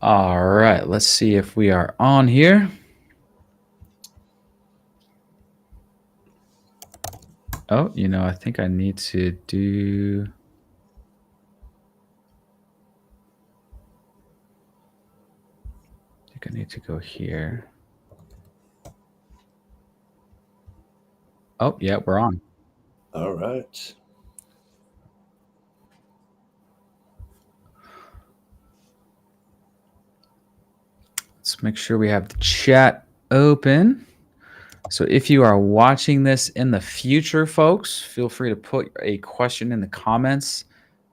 All right, let's see if we are on here. Oh, I think I need to do... I think I need to go here. Oh, yeah, we're on. All right. Let's make sure we have the chat open. So if you are watching this in the future, folks, feel free to put a question in the comments,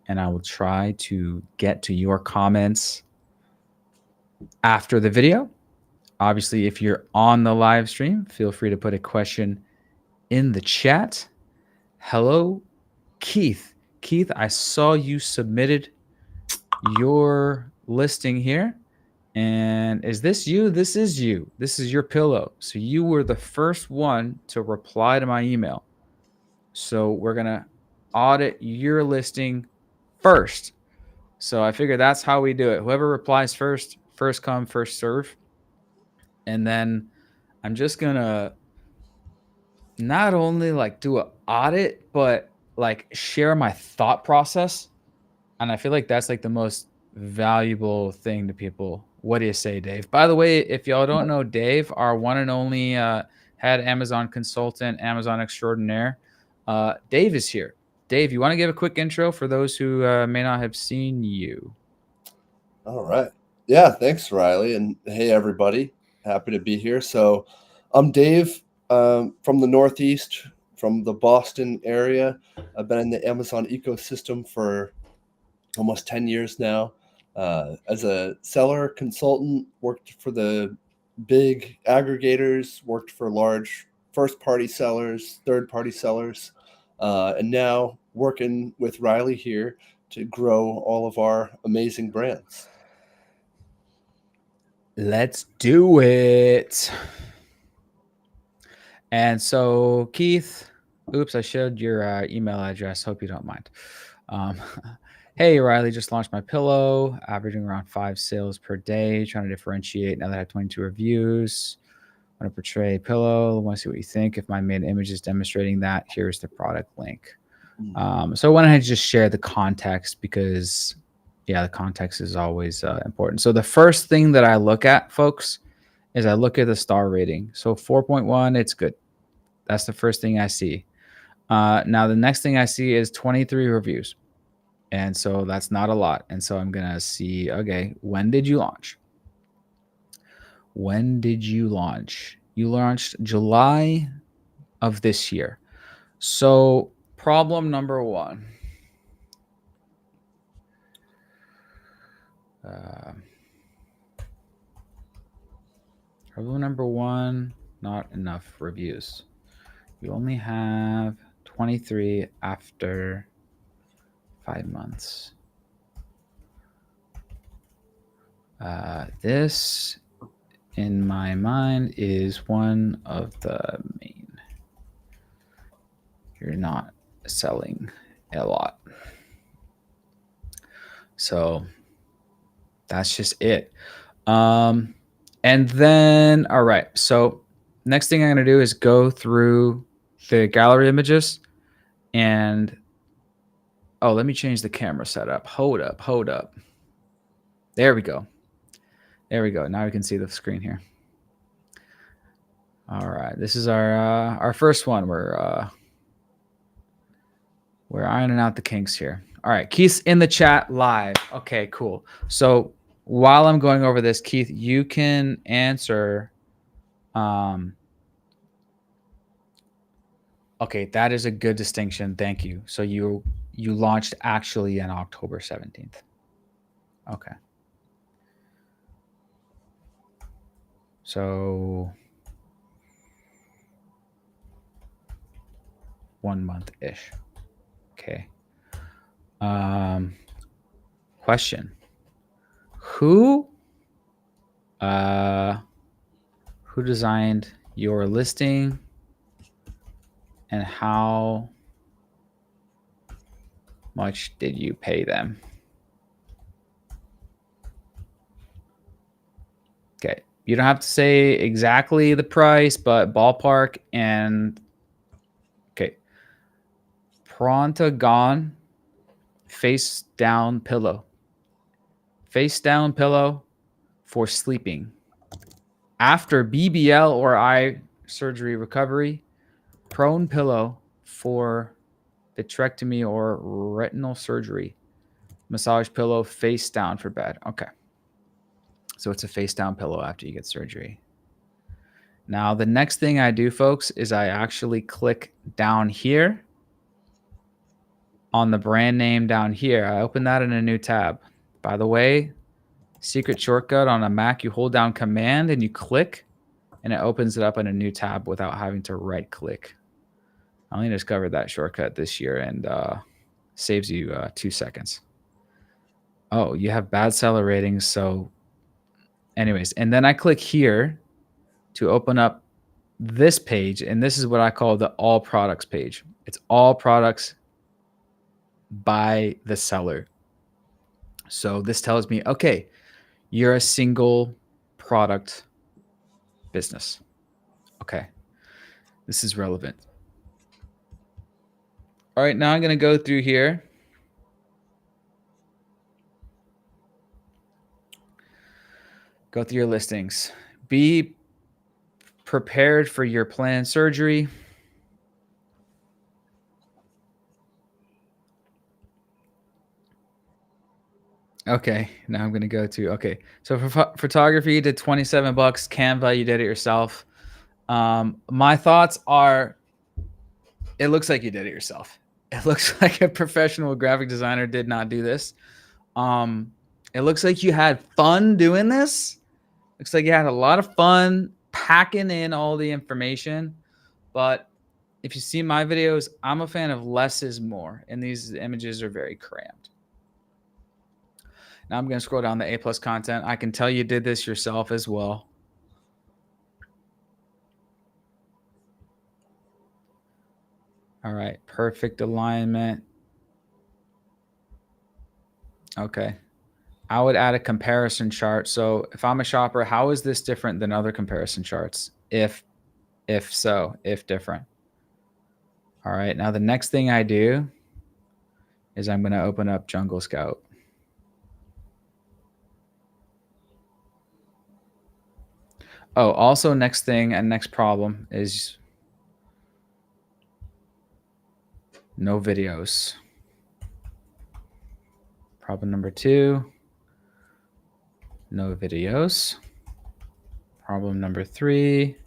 and I will try to get to your comments after the video. Obviously, if you're on the live stream, feel free to put a question in the chat. Hello, Keith. Keith, I saw you submitted your listing here. And is this you? This is you. This is your pillow. So you were the first one to reply to my email. So we're going to audit your listing first. So I figure that's how we do it. Whoever replies first, first come, first serve. And then I'm just going to not only like do an audit, but like share my thought process. And I feel like that's like the most valuable thing to people. What do you say, Dave? By the way, if y'all don't know Dave, our one and only head Amazon consultant, Amazon extraordinaire, Dave is here. Dave, you want to give a quick intro for those who may not have seen you? All right. Yeah, thanks, Riley. And hey, everybody. Happy to be here. So I'm Dave from the Northeast, from the Boston area. I've been in the Amazon ecosystem for almost 10 years now. As a seller consultant, worked for the big aggregators, worked for large first-party sellers, third-party sellers, and now working with Riley here to grow all of our amazing brands. Let's do it. And so, Keith, oops, I showed your email address. Hope you don't mind. Hey, Riley, just launched my pillow, averaging around 5 sales per day, trying to differentiate now that I have 22 reviews. I want to portray a pillow. I want to see what you think. If my main image is demonstrating that, here's the product link. So I went ahead and just share the context because, yeah, the context is always important. So the first thing that I look at, folks, is I look at the star rating. So 4.1, it's good. That's the first thing I see. Now, the next thing I see is 23 reviews. And so that's not a lot. And so I'm going to see, okay, when did you launch? When did you launch? You launched July of this year. So problem number one. Problem number one, not enough reviews. You only have 23 after 5 months. This, in my mind, is one of the main. You're not selling a lot. So that's just it. And then, all right. So next thing I'm going to do is go through the gallery images and, oh, let me change the camera setup. Hold up. There we go. There we go. Now we can see the screen here. All right. This is our first one. We're ironing out the kinks here. All right. Keith's in the chat live. Okay, cool. So while I'm going over this, Keith, you can answer. Okay, that is a good distinction. Thank you. So you launched actually on October 17th. Okay. So 1 month-ish. Okay. Question. Who designed your listing and how much did you pay them? You don't have to say exactly the price, but ballpark. And okay, Prontagon face down pillow. Face down pillow for sleeping. After BBL or eye surgery recovery, prone pillow for vitrectomy or retinal surgery. Massage pillow face down for bed. Okay. So it's a face down pillow after you get surgery. Now, the next thing I do, folks, is I actually click down here on the brand name down here. I open that in a new tab. By the way, secret shortcut on a Mac, you hold down Command and you click, and it opens it up in a new tab without having to right click. I only discovered that shortcut this year, and saves you 2 seconds. Oh, you have bad seller ratings. So anyways, and then I click here to open up this page, and this is what I call the all products page. It's all products by the seller. So this tells me, okay, you're a single product business. Okay, this is relevant. All right, now I'm going to go through here. Go through your listings. Be prepared for your planned surgery. Okay, now I'm going to go to, okay. So for photography, you did 27 bucks. Canva, you did it yourself. My thoughts are, it looks like you did it yourself. It looks like a professional graphic designer did not do this. It looks like you had fun doing this. Looks like you had a lot of fun packing in all the information. But if you see my videos, I'm a fan of less is more, and these images are very cramped. Now I'm going to scroll down the A+ content. I can tell you did this yourself as well. All right, perfect alignment. Okay. I would add a comparison chart. So if I'm a shopper, how is this different than other comparison charts? If different. All right, now the next thing I do is I'm going to open up Jungle Scout. Oh, also next thing and next problem is no videos. Problem number 2, no videos. Problem number 3,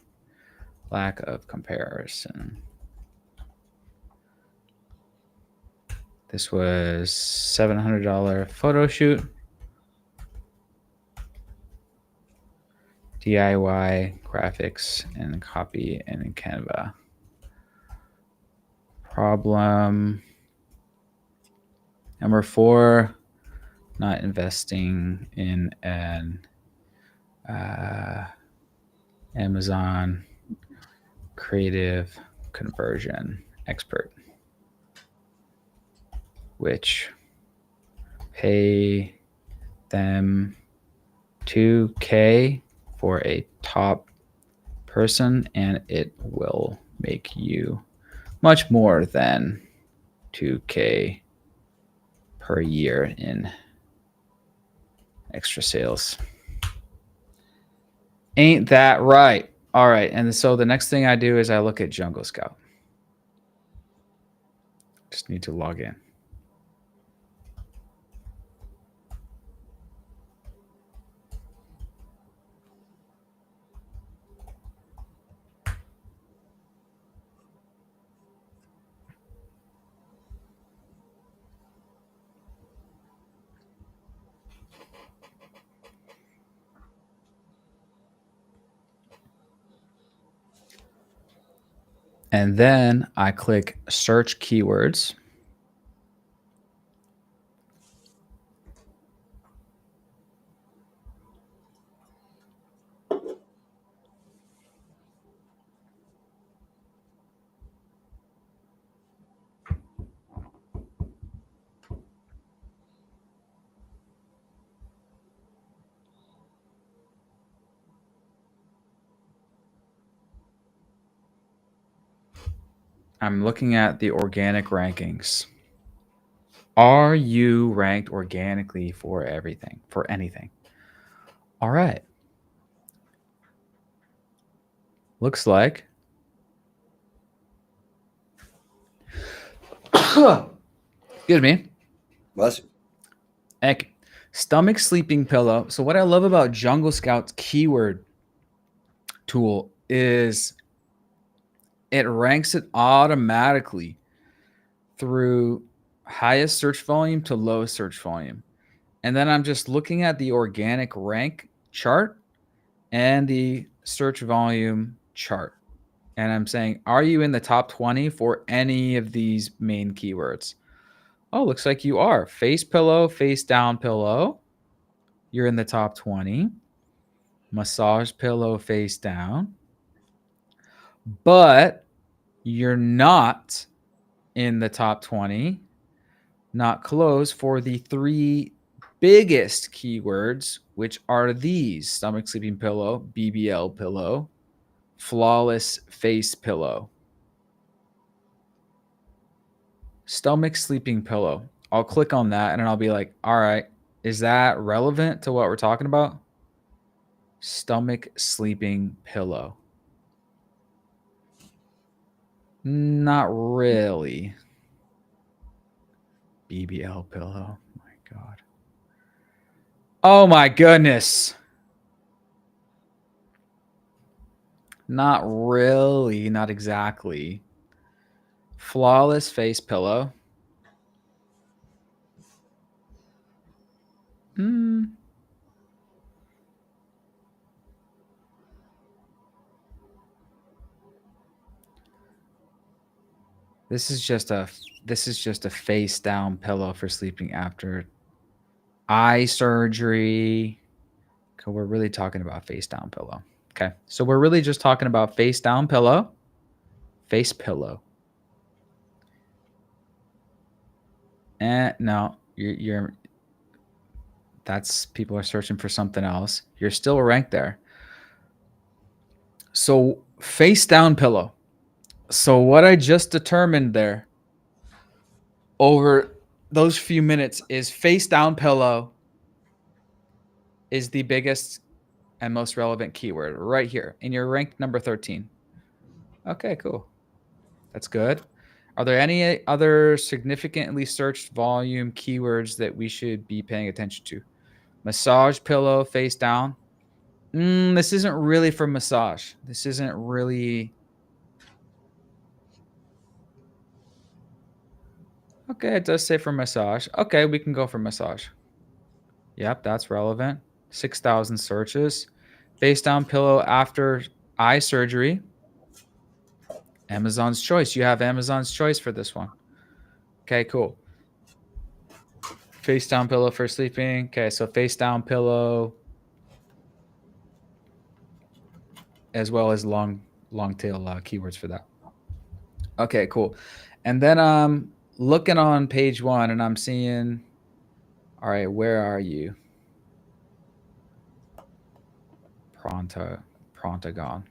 lack of comparison. This was $700 photo shoot. DIY graphics and copy in Canva. Problem number 4, not investing in an Amazon creative conversion expert, which pay them $2,000 for a top person, and it will make you much more than $2,000 per year in extra sales. Ain't that right? All right, and so the next thing I do is I look at Jungle Scout. Just need to log in. And then I click search keywords. I'm looking at the organic rankings. Are you ranked organically for everything, for anything? All right. Looks like. Excuse me. Bless you. Heck. Stomach sleeping pillow. So what I love about Jungle Scout's keyword tool is it ranks it automatically through highest search volume to lowest search volume. And then I'm just looking at the organic rank chart and the search volume chart. And I'm saying, are you in the top 20 for any of these main keywords? Oh, looks like you are. Face pillow, face down pillow. You're in the top 20. Massage pillow, face down. But you're not in the top 20, not close, for the three biggest keywords, which are these: stomach sleeping pillow, BBL pillow, flawless face pillow. Stomach sleeping pillow. I'll click on that and I'll be like, all right, is that relevant to what we're talking about? Stomach sleeping pillow. Not really. BBL pillow. My God. Oh my goodness. Not really. Not exactly. Flawless face pillow. This is just a face down pillow for sleeping after eye surgery. Okay, we're really talking about face down pillow. Okay, so we're really just talking about face down pillow, face pillow. No, you're that's people are searching for something else. You're still ranked there. So face down pillow. So what I just determined there over those few minutes is face down pillow is the biggest and most relevant keyword right here. And you're ranked number 13. Okay, cool. That's good. Are there any other significantly searched volume keywords that we should be paying attention to? Massage pillow face down. This isn't really for massage. This isn't really. Okay, it does say for massage. Okay, we can go for massage. Yep, that's relevant. 6,000 searches. Face down pillow after eye surgery. Amazon's choice. You have Amazon's choice for this one. Okay, cool. Face down pillow for sleeping. Okay, so face down pillow as well as long tail keywords for that. Okay, cool. And then I'm looking on page 1 and I'm seeing, all right, where are you? Prontagon.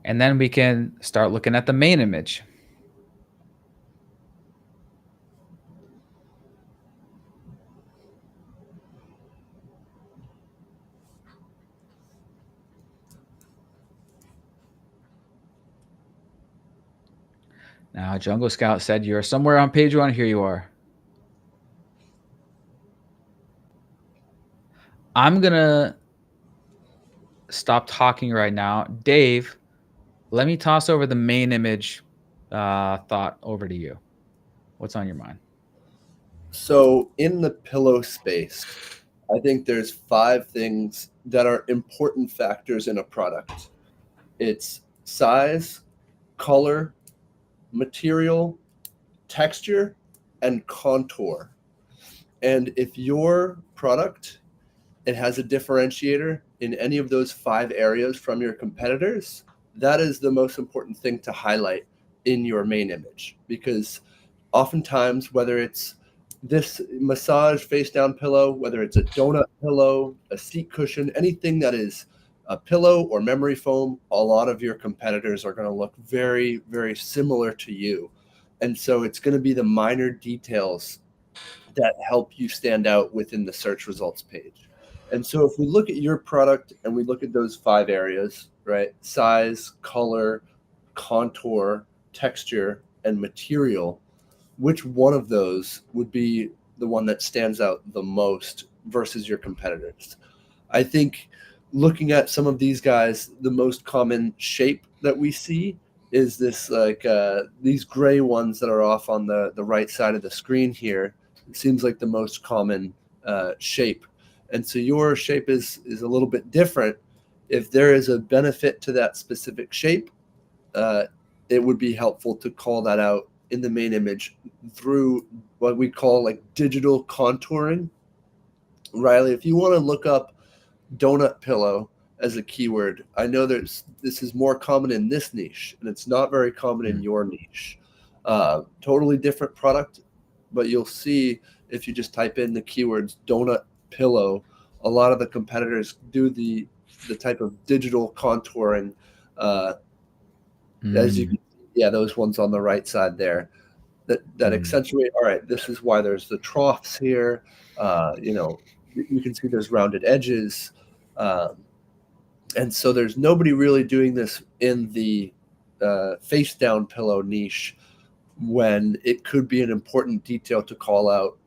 And then we can start looking at the main image. Now, Jungle Scout said you're somewhere on page 1. Here you are. I'm going to stop talking right now. Dave, let me toss over the main image thought over to you. What's on your mind? So in the pillow space, I think there's 5 things that are important factors in a product. It's size, color, material, texture, and contour. And if your product, it has a differentiator in any of those 5 areas from your competitors, that is the most important thing to highlight in your main image. Because oftentimes, whether it's this massage face down pillow, whether it's a donut pillow, a seat cushion, anything that is a pillow or memory foam, a lot of your competitors are going to look very, very similar to you. And so it's going to be the minor details that help you stand out within the search results page. And so if we look at your product and we look at those 5 areas, right? Size, color, contour, texture, and material, which one of those would be the one that stands out the most versus your competitors? I think looking at some of these guys, the most common shape that we see is this these gray ones that are off on the right side of the screen here. It seems like the most common shape. And so your shape is a little bit different. If there is a benefit to that specific shape, it would be helpful to call that out in the main image through what we call like digital contouring. Riley, if you want to look up donut pillow as a keyword, I know this is more common in this niche, and it's not very common in your niche. Totally different product, but you'll see if you just type in the keywords donut pillow, a lot of the competitors do the type of digital contouring. As you can see, yeah, those ones on the right side there that accentuate. All right, this is why there's the troughs here. You can see there's rounded edges. And so there's nobody really doing this in the face down pillow niche when it could be an important detail to call out,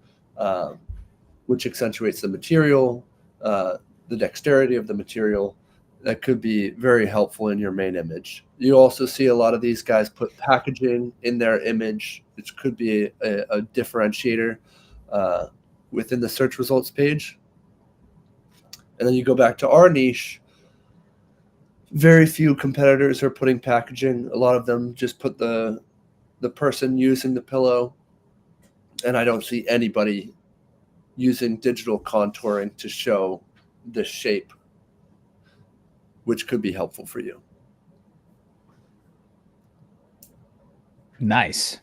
which accentuates the material, the dexterity of the material. That could be very helpful in your main image. You also see a lot of these guys put packaging in their image, which could be a differentiator within the search results page. And then you go back to our niche. Very few competitors are putting packaging. A lot of them just put the person using the pillow, and I don't see anybody using digital contouring to show the shape, which could be helpful for you. Nice.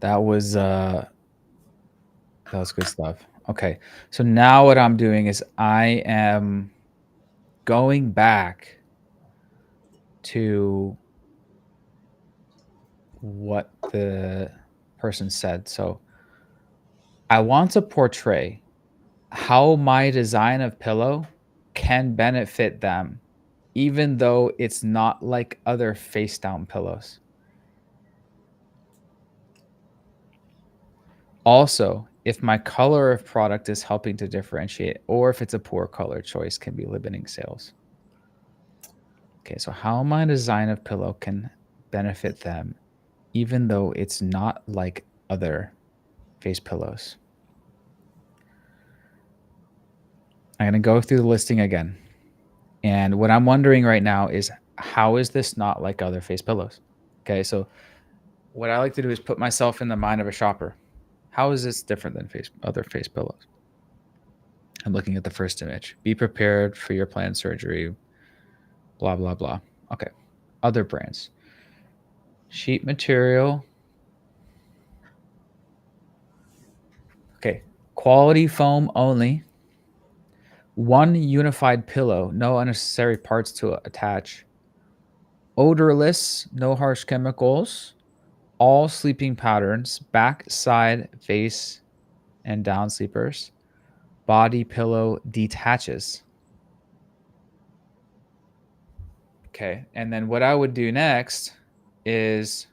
That was good stuff. Okay. So now what I'm doing is I am going back to what the person said. So I want to portray how my design of pillow can benefit them, even though it's not like other face down pillows. Also, if my color of product is helping to differentiate, or if it's a poor color choice, can be limiting sales. Okay, so how my design of pillow can benefit them, even though it's not like other face pillows. I'm going to go through the listing again. And what I'm wondering right now is, how is this not like other face pillows? Okay, so what I like to do is put myself in the mind of a shopper. How is this different than other face pillows? I'm looking at the first image. Be prepared for your planned surgery. Blah, blah, blah. Okay. Other brands. Sheet material. Okay. Quality foam only. One unified pillow. No unnecessary parts to attach. Odorless. No harsh chemicals. All sleeping patterns. Back, side, face, and down sleepers. Body pillow detaches. Okay. And then what I would do next is,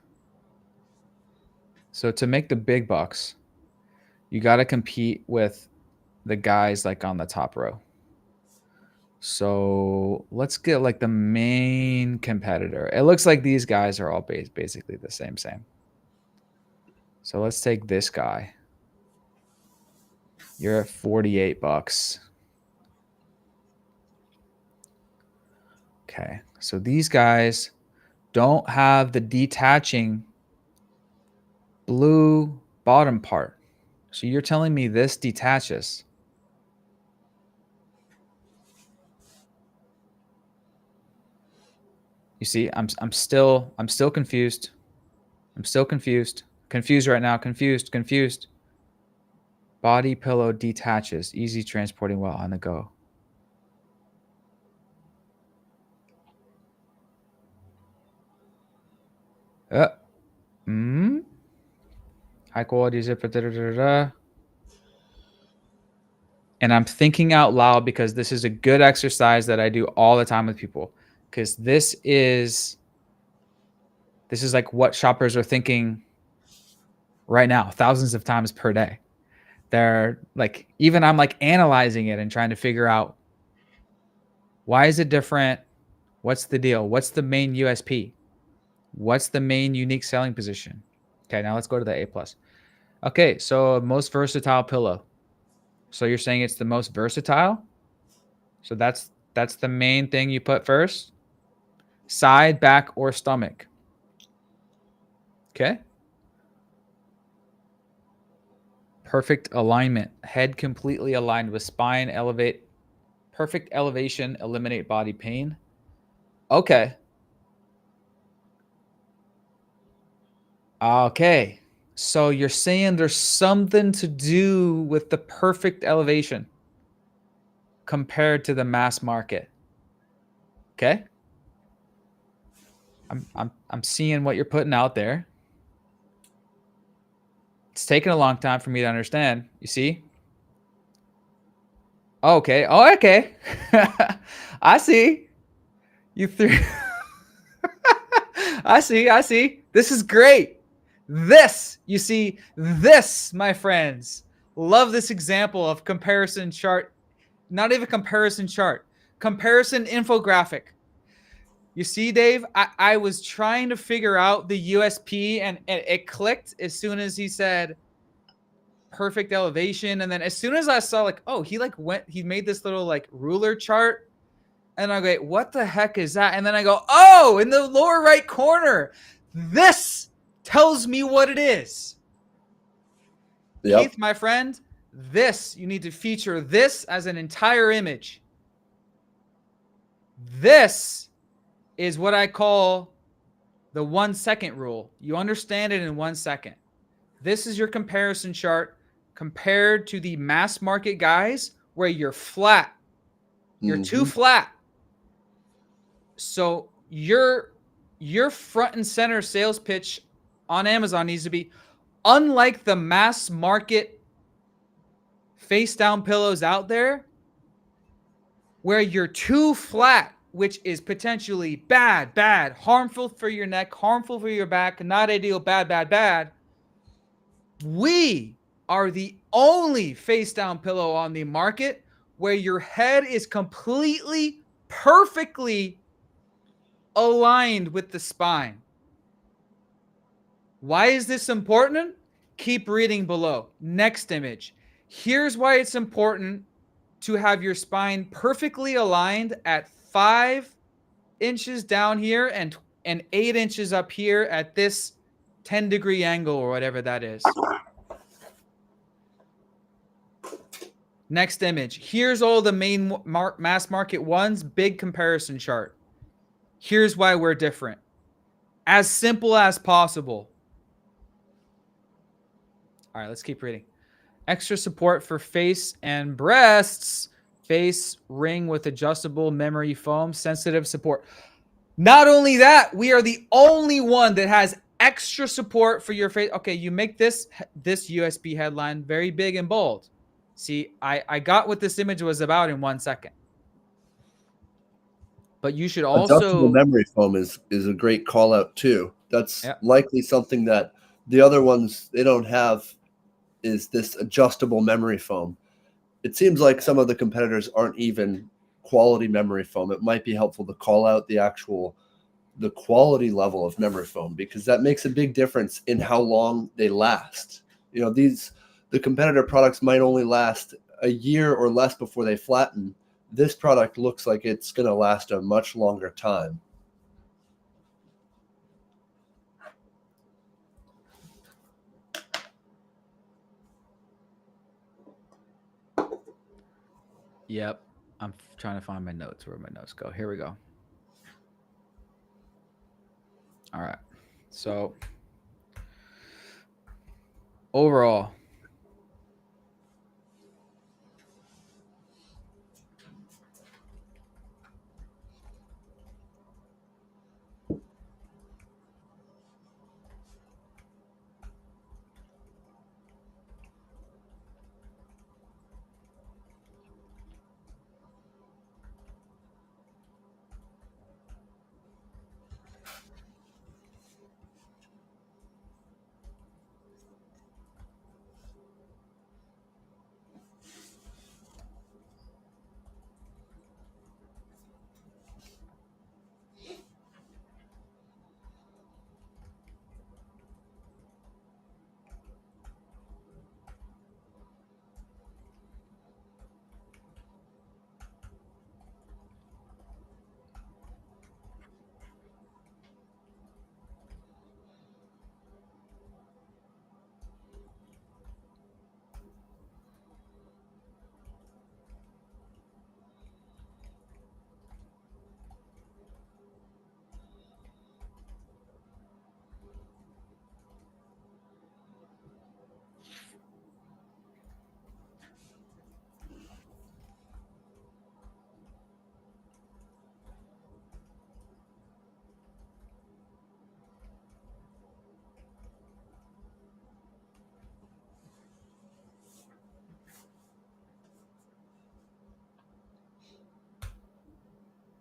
so to make the big bucks, you got to compete with the guys like on the top row. So let's get like the main competitor. It looks like these guys are all basically the same. So let's take this guy. You're at $48. Okay. So these guys don't have the detaching blue bottom part. So you're telling me this detaches. You see, I'm still confused. I'm still confused. Confused right now. Confused. Body pillow detaches. Easy transporting while on the go. Uh, mm, high quality zipper. Da, da, da, da. And I'm thinking out loud because this is a good exercise that I do all the time with people. Because this is like what shoppers are thinking right now, thousands of times per day. They're like, even I'm like analyzing it and trying to figure out, why is it different? What's the deal? What's the main USP? What's the main unique selling position? Okay, now let's go to the A plus. Okay, so most versatile pillow. So you're saying it's the most versatile? So that's the main thing you put first? Side, back, or stomach. Okay. Perfect alignment. Head completely aligned with spine, elevate. Perfect elevation, eliminate body pain. Okay. Okay. So you're saying there's something to do with the perfect elevation compared to the mass market. Okay. I'm seeing what you're putting out there. It's taken a long time for me to understand. You see? Okay. Oh, okay. I see. You threw. I see. I see. This is great. This, you see, this, my friends, love this example of comparison chart. Not even comparison chart, comparison infographic. You see, Dave, I was trying to figure out the USP and it clicked as soon as he said perfect elevation. And then as soon as I saw like, oh, he made this little like ruler chart. And I go, what the heck is that? And then I go, oh, in the lower right corner, this tells me what it is. Yep. Keith, my friend, you need to feature this as an entire image. This is what I call the 1 second rule. You understand it in 1 second. This is your comparison chart compared to the mass market guys where you're flat. You're too flat. So your front and center sales pitch on Amazon needs to be unlike the mass market face down pillows out there where you're too flat, which is potentially bad, harmful for your neck, harmful for your back, not ideal, bad. We are the only face down pillow on the market where your head is completely, perfectly aligned with the spine. Why is this important? Keep reading below. Next image. Here's why it's important to have your spine perfectly aligned at 5 inches down here and 8 inches up here at this 10-degree angle or whatever that is. Next image. Here's all the main mass market ones, big comparison chart. Here's why we're different. As simple as possible. All right, let's keep reading. Extra support for face and breasts. Face ring with adjustable memory foam, sensitive support. Not only that, we are the only one that has extra support for your face. Okay, you make this USB headline very big and bold. See, I got what this image was about in 1 second. But you should also adjustable memory foam is a great call out too. That's likely something that the other ones they don't have is this adjustable memory foam. It seems like some of the competitors aren't even quality memory foam. It might be helpful to call out the quality level of memory foam because that makes a big difference in how long they last. You know, the competitor products might only last a year or less before they flatten. This product looks like it's going to last a much longer time. Yep. I'm trying to find my notes. Where my notes go? Here we go. All right. So overall,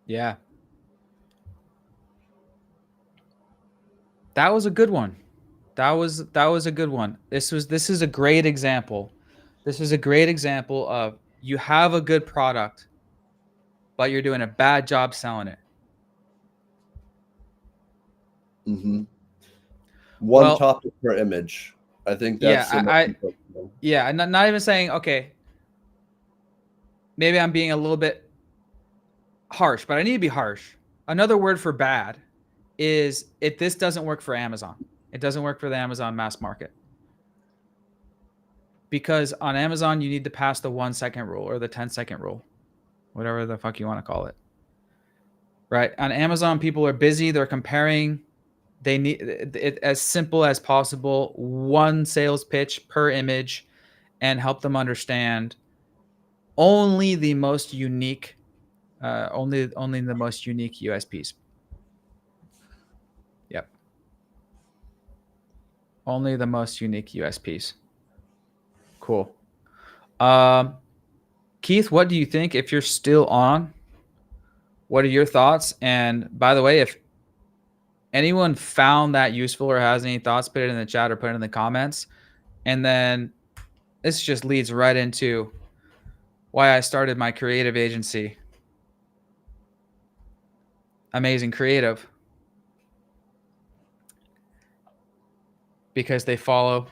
Yeah. That was a good one. That was a good one. This is a great example. This is a great example of you have a good product, but you're doing a bad job selling it. Mm-hmm. One Well, topic per image. I think that's the yeah, most important thing. yeah, not even saying, okay, maybe I'm being a little bit harsh, but I need to be harsh. Another word for bad is if this doesn't work for Amazon. It doesn't work for the Amazon mass market. Because on Amazon, you need to pass the 1 second rule or the 10-second rule, whatever the fuck you want to call it. Right? On Amazon, people are busy. They're comparing. They need it as simple as possible. One sales pitch per image and help them understand only the most unique, only the most unique USPs. Yep. Only the most unique USPs. Cool. Keith, what do you think? If you're still on, what are your thoughts? And by the way, if anyone found that useful or has any thoughts, put it in the chat or put it in the comments. And then this just leads right into why I started my creative agency, Amazing Creative, because they follow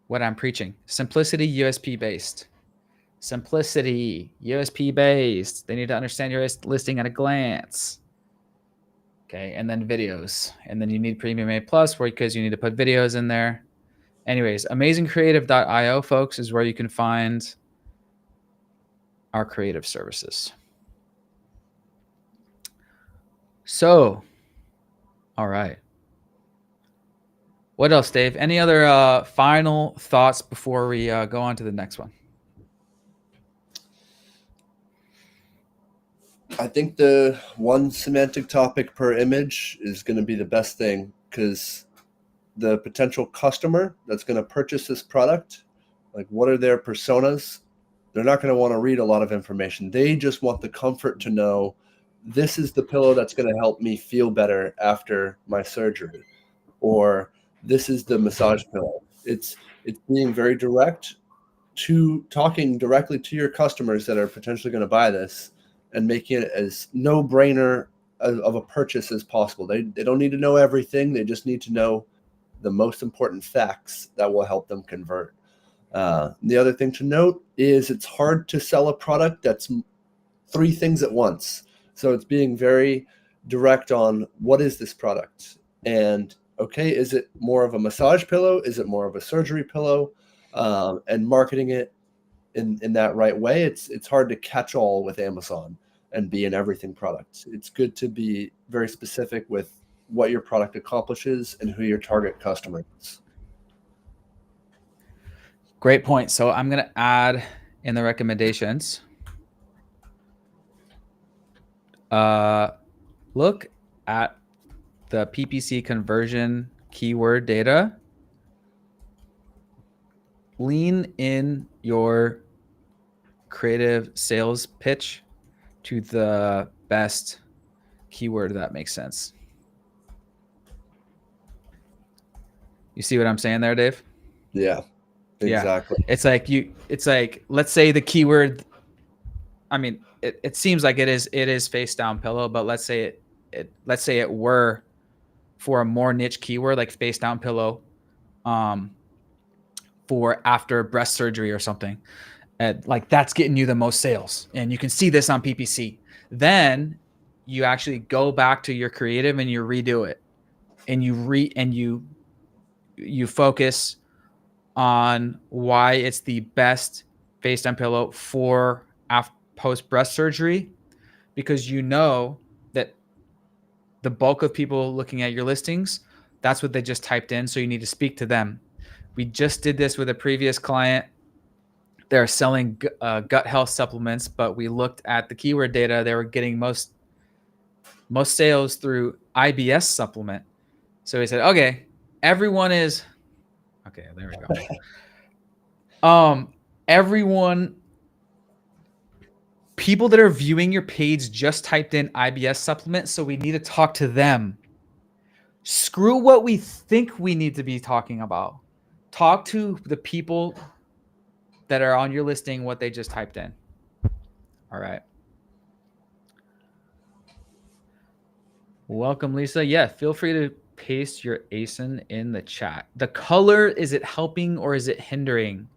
what I'm preaching. Simplicity, USP based. Simplicity, USP based. They need to understand your listing at a glance. Okay, and then videos. And then you need Premium A Plus because you need to put videos in there. Anyways, amazingcreative.io, folks, is where you can find our creative services. So, all right. What else, Dave? Any other final thoughts before we go on to the next one? I think the one semantic topic per image is going to be the best thing, because the potential customer that's going to purchase this product, like, what are their personas? They're not going to want to read a lot of information. They just want the comfort to know this is the pillow that's going to help me feel better after my surgery, or this is the massage pillow. It's being very direct, to talking directly to your customers that are potentially going to buy this, and making it as no-brainer of a purchase as possible. They don't need to know everything. They just need to know the most important facts that will help them convert. The other thing to note is it's hard to sell a product that's three things at once. So it's being very direct on what is this product, and okay, is it more of a massage pillow? Is it more of a surgery pillow? And marketing it in that right way. It's hard to catch all with Amazon and be an everything product. It's good to be very specific with what your product accomplishes and who your target customer is. Great point. So I'm going to add in the recommendations. Look at the PPC conversion keyword data. Lean in your creative sales pitch to the best keyword that makes sense. You see what I'm saying there, Dave? Yeah, exactly. Yeah. It's like, let's say the keyword, I mean, it seems like it is face down pillow, but let's say it were for a more niche keyword like face down pillow, for after breast surgery or something. Like that's getting you the most sales, and you can see this on PPC. Then you actually go back to your creative and you redo it, and you focus on why it's the best face down pillow for post breast surgery, because you know that the bulk of people looking at your listings, that's what they just typed in. So you need to speak to them. We just did this with a previous client. They're selling gut health supplements, but we looked at the keyword data. They were getting most sales through IBS supplement. So we said, okay, everyone is okay. There we go. Everyone People that are viewing your page just typed in IBS supplement, so we need to talk to them. Screw what we think we need to be talking about. Talk to the people that are on your listing, what they just typed in. All right. Welcome, Lisa. Yeah, feel free to paste your ASIN in the chat. The color, is it helping or is it hindering?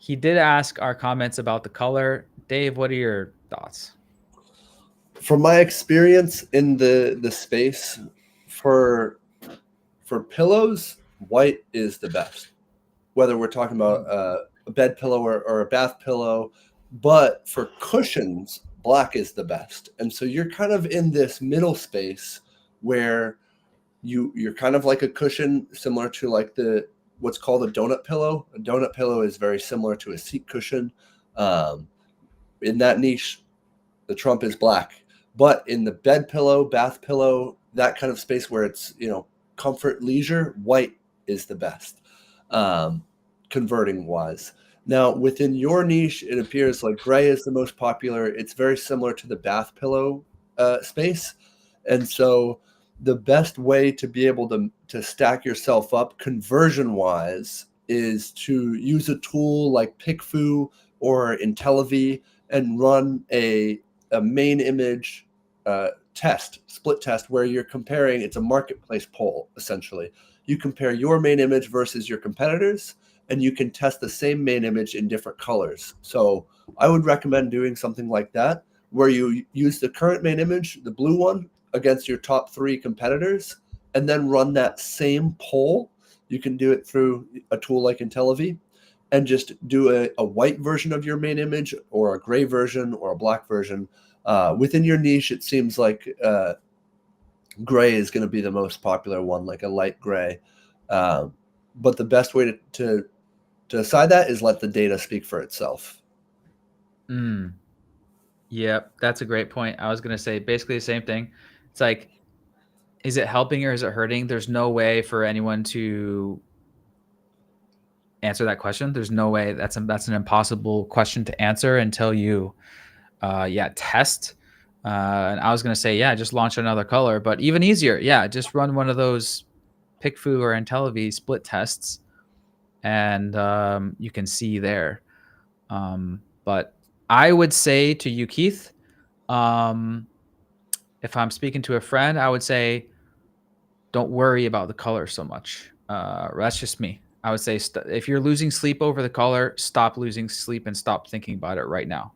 He did ask our comments about the color. Dave, what are your thoughts? From my experience in the space, for pillows, white is the best. Whether we're talking about a bed pillow or a bath pillow, but for cushions, black is the best. And so you're kind of in this middle space where you're kind of like a cushion, similar to like what's called a donut pillow. A donut pillow is very similar to a seat cushion. In that niche, the trump is black. But in the bed pillow, bath pillow, that kind of space where it's, comfort, leisure, white is the best, converting wise. Now, within your niche, it appears like gray is the most popular. It's very similar to the bath pillow space. And so the best way to be able to stack yourself up conversion wise is to use a tool like PickFu or IntelliV and run a main image split test, where you're comparing. It's a marketplace poll, essentially. You compare your main image versus your competitors, and you can test the same main image in different colors. So I would recommend doing something like that, where you use the current main image, the blue one, against your top 3 competitors, and then run that same poll. You can do it through a tool like IntelliV, and just do a white version of your main image, or a gray version, or a black version. Within your niche, it seems like gray is going to be the most popular one, like a light gray. But the best way to decide that is let the data speak for itself. Yep, that's a great point. I was going to say basically the same thing. It's like, is it helping or is it hurting? There's no way for anyone to answer that question. There's no way. That's an impossible question to answer until you test. And I was going to say, just launch another color, but even easier. Just run one of those PickFu or IntelliV split tests, and you can see there. But I would say to you, Keith, if I'm speaking to a friend, I would say, don't worry about the color so much. That's just me. I would say if you're losing sleep over the color, stop losing sleep and stop thinking about it right now.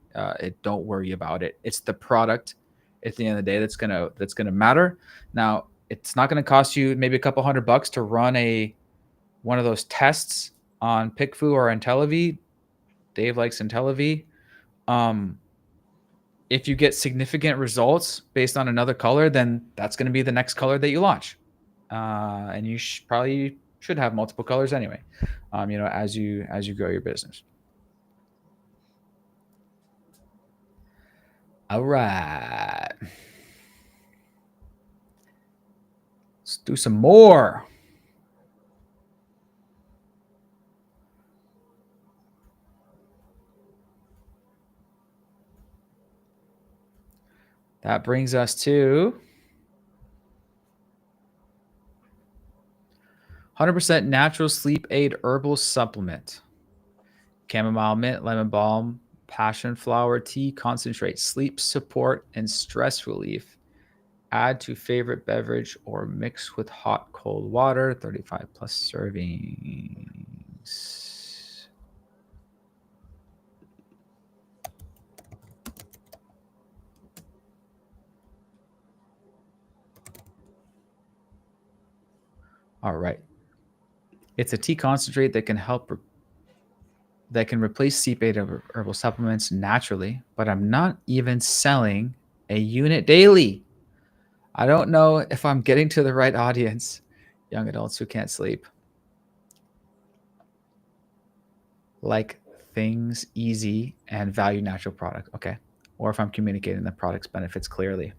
Don't worry about it. It's the product at the end of the day that's gonna matter. Now, it's not gonna cost you maybe a couple $100 to run one of those tests on PickFu or IntelliV. Dave likes IntelliV. If you get significant results based on another color, then that's going to be the next color that you launch. And you probably should have multiple colors anyway, as you grow your business. All right. Let's do some more. That brings us to 100% natural sleep aid herbal supplement. Chamomile mint, lemon balm, passion flower tea concentrate, sleep support and stress relief. Add to favorite beverage or mix with hot, cold water, 35 plus servings. All right. It's a tea concentrate that can replace sleep aid herbal supplements naturally, but I'm not even selling a unit daily. I don't know if I'm getting to the right audience, young adults who can't sleep. Like things easy and value natural product. Okay. Or if I'm communicating the product's benefits clearly.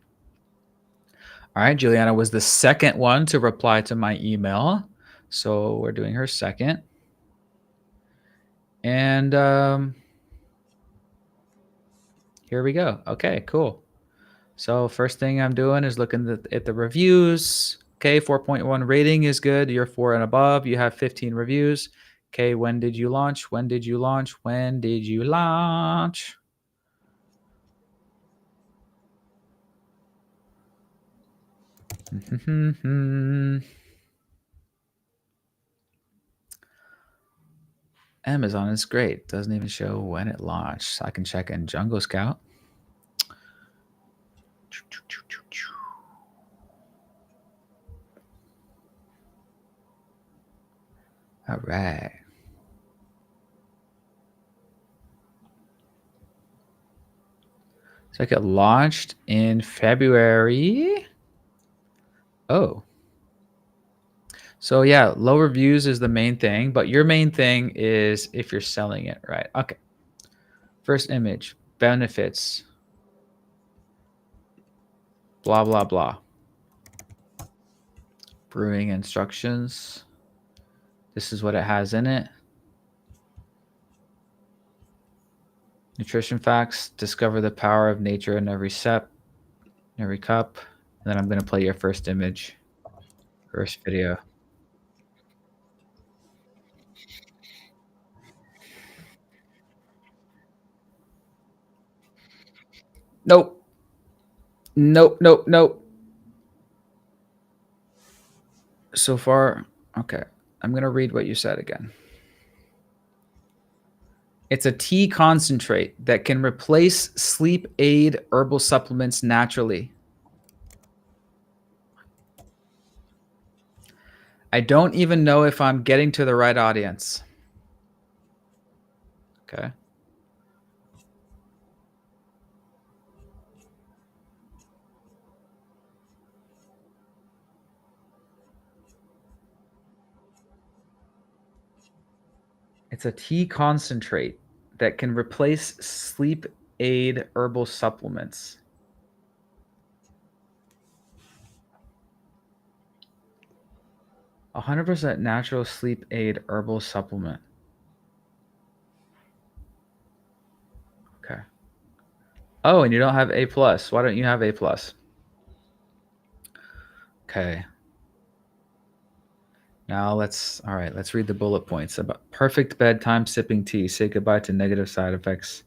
All right. Juliana was the second one to reply to my email. So we're doing her second. And here we go. Okay, cool. So first thing I'm doing is looking at the reviews. Okay, 4.1 rating is good. You're 4 and above. You have 15 reviews. Okay, when did you launch? When did you launch? When did you launch? Amazon is great. Doesn't even show when it launched. I can check in Jungle Scout. All right. So it got launched in February. Oh. So yeah, low reviews is the main thing, but your main thing is if you're selling it, right? Okay. First image, benefits, blah, blah, blah. Brewing instructions. This is what it has in it. Nutrition facts, discover the power of nature in every sip, in every cup. And then I'm going to play your first image, first video. Nope. Nope, nope, nope. So far, okay. I'm going to read what you said again. It's a tea concentrate that can replace sleep aid herbal supplements naturally. I don't even know if I'm getting to the right audience. Okay. It's a tea concentrate that can replace sleep aid herbal supplements. A 100% natural sleep aid herbal supplement. Okay. Oh, and you don't have A+. Why don't you have A+? Okay. Now let's read the bullet points about perfect bedtime sipping tea. Say goodbye to negative side effects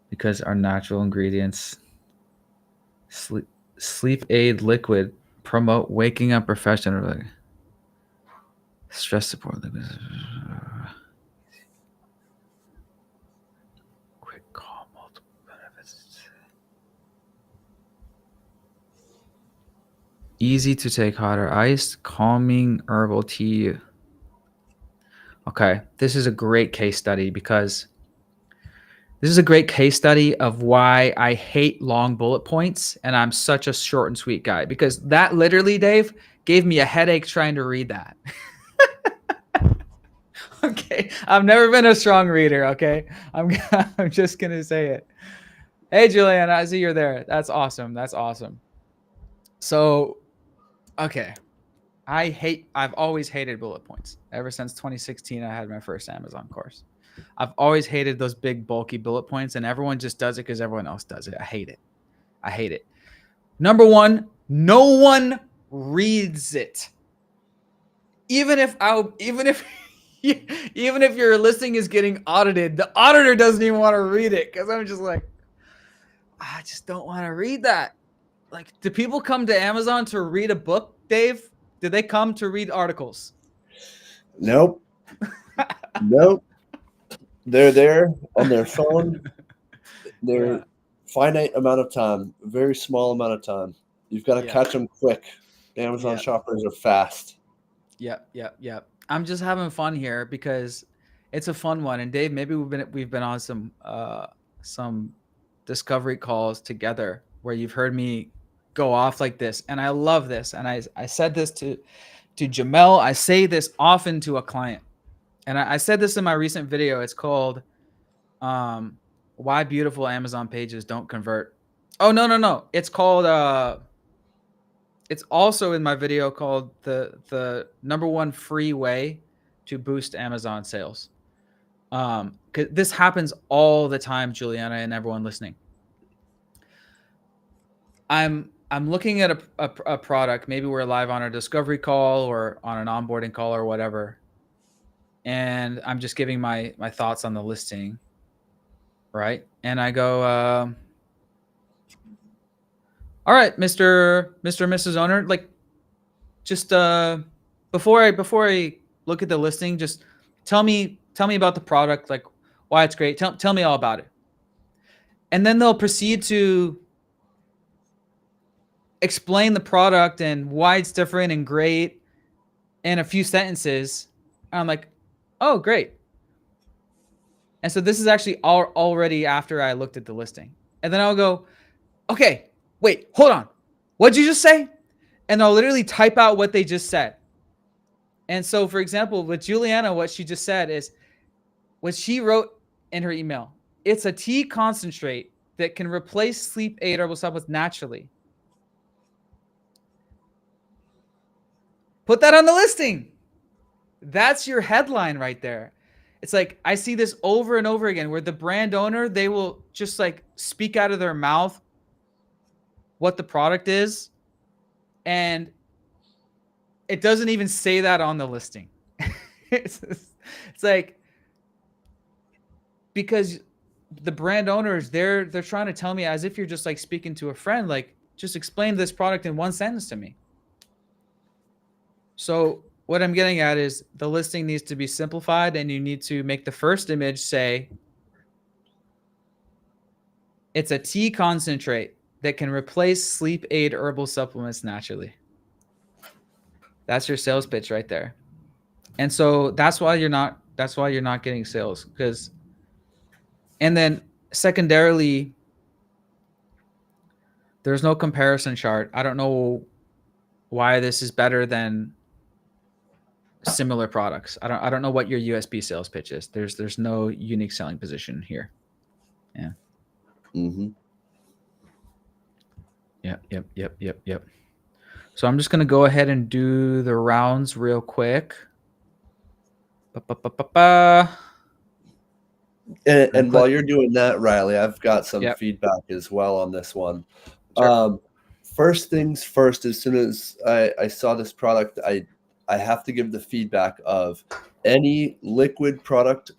because our natural ingredients. Sleep aid liquid promote waking up professionally. Stress support liquid. Quick call, multiple benefits. Easy to take hot or iced, calming herbal tea. Okay, this is a great case study because this is a great case study of why I hate long bullet points and I'm such a short and sweet guy, because that literally, Dave, gave me a headache trying to read that. Okay, I've never been a strong reader, okay? I'm just going to say it. Hey, Julian, I see you're there. That's awesome. That's awesome. So, okay. I've always hated bullet points. Ever since 2016, I had my first Amazon course. I've always hated those big, bulky bullet points, and everyone just does it because everyone else does it. I hate it. I hate it. Number one, no one reads it. Even if your listing is getting audited, the auditor doesn't even want to read it because I'm just like, I just don't want to read that. Like, do people come to Amazon to read a book, Dave? Did they come to read articles? Nope. Nope. They're there on their phone. They're finite amount of time, very small amount of time. You've got to catch them quick. Amazon shoppers are fast. Yep. I'm just having fun here because it's a fun one. And Dave, maybe we've been on some discovery calls together where you've heard me go off like this, and I love this. And I said this to Jamel. I say this often to a client, and I said this in my recent video. It's called "Why Beautiful Amazon Pages Don't Convert." Oh no! It's called it's also in my video called the number one free way to boost Amazon sales. 'Cause this happens all the time, Juliana, and everyone listening. I'm looking at a product. Maybe we're live on a discovery call or on an onboarding call or whatever, and I'm just giving my thoughts on the listing, right? And I go, all right, Mr. and Mrs. Owner, like just before I look at the listing, just tell me about the product, like why it's great. Tell me all about it. And then they'll proceed to explain the product and why it's different and great in a few sentences. I'm like, oh, great. And so this is actually already after I looked at the listing. And then I'll go, okay, wait, hold on. What'd you just say? And I'll literally type out what they just said. And so, for example, with Juliana, what she just said is what she wrote in her email. It's a tea concentrate that can replace sleep aid herbal supplements naturally. Put that on the listing. That's your headline right there. It's like I see this over and over again where the brand owner, they will just like speak out of their mouth what the product is, and it doesn't even say that on the listing. it's like, because the brand owners, they're trying to tell me as if you're just like speaking to a friend, like just explain this product in one sentence to me. So what I'm getting at is the listing needs to be simplified, and you need to make the first image say it's a tea concentrate that can replace sleep aid herbal supplements naturally. That's your sales pitch right there. And so that's why you're not getting sales, because, and then secondarily, there's no comparison chart. I don't know why this is better than similar products. I don't know what your USB sales pitch is. There's no unique selling position here. Yeah. Mm-hmm. Yep. So I'm just gonna go ahead and do the rounds real quick. And while you're doing that, Riley, I've got some Yep. feedback as well on this one. Sure. First things first, as soon as I saw this product, I have to give the feedback of any liquid product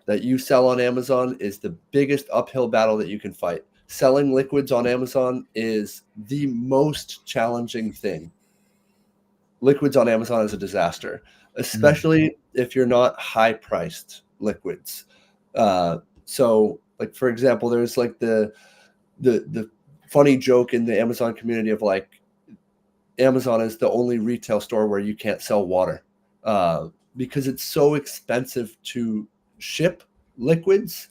that you sell on Amazon is the biggest uphill battle that you can fight. Selling liquids on Amazon is the most challenging thing. Liquids on Amazon is a disaster, especially if you're not high-priced liquids. So, like for example, there's like the funny joke in the Amazon community of like Amazon is the only retail store where you can't sell water because it's so expensive to ship liquids.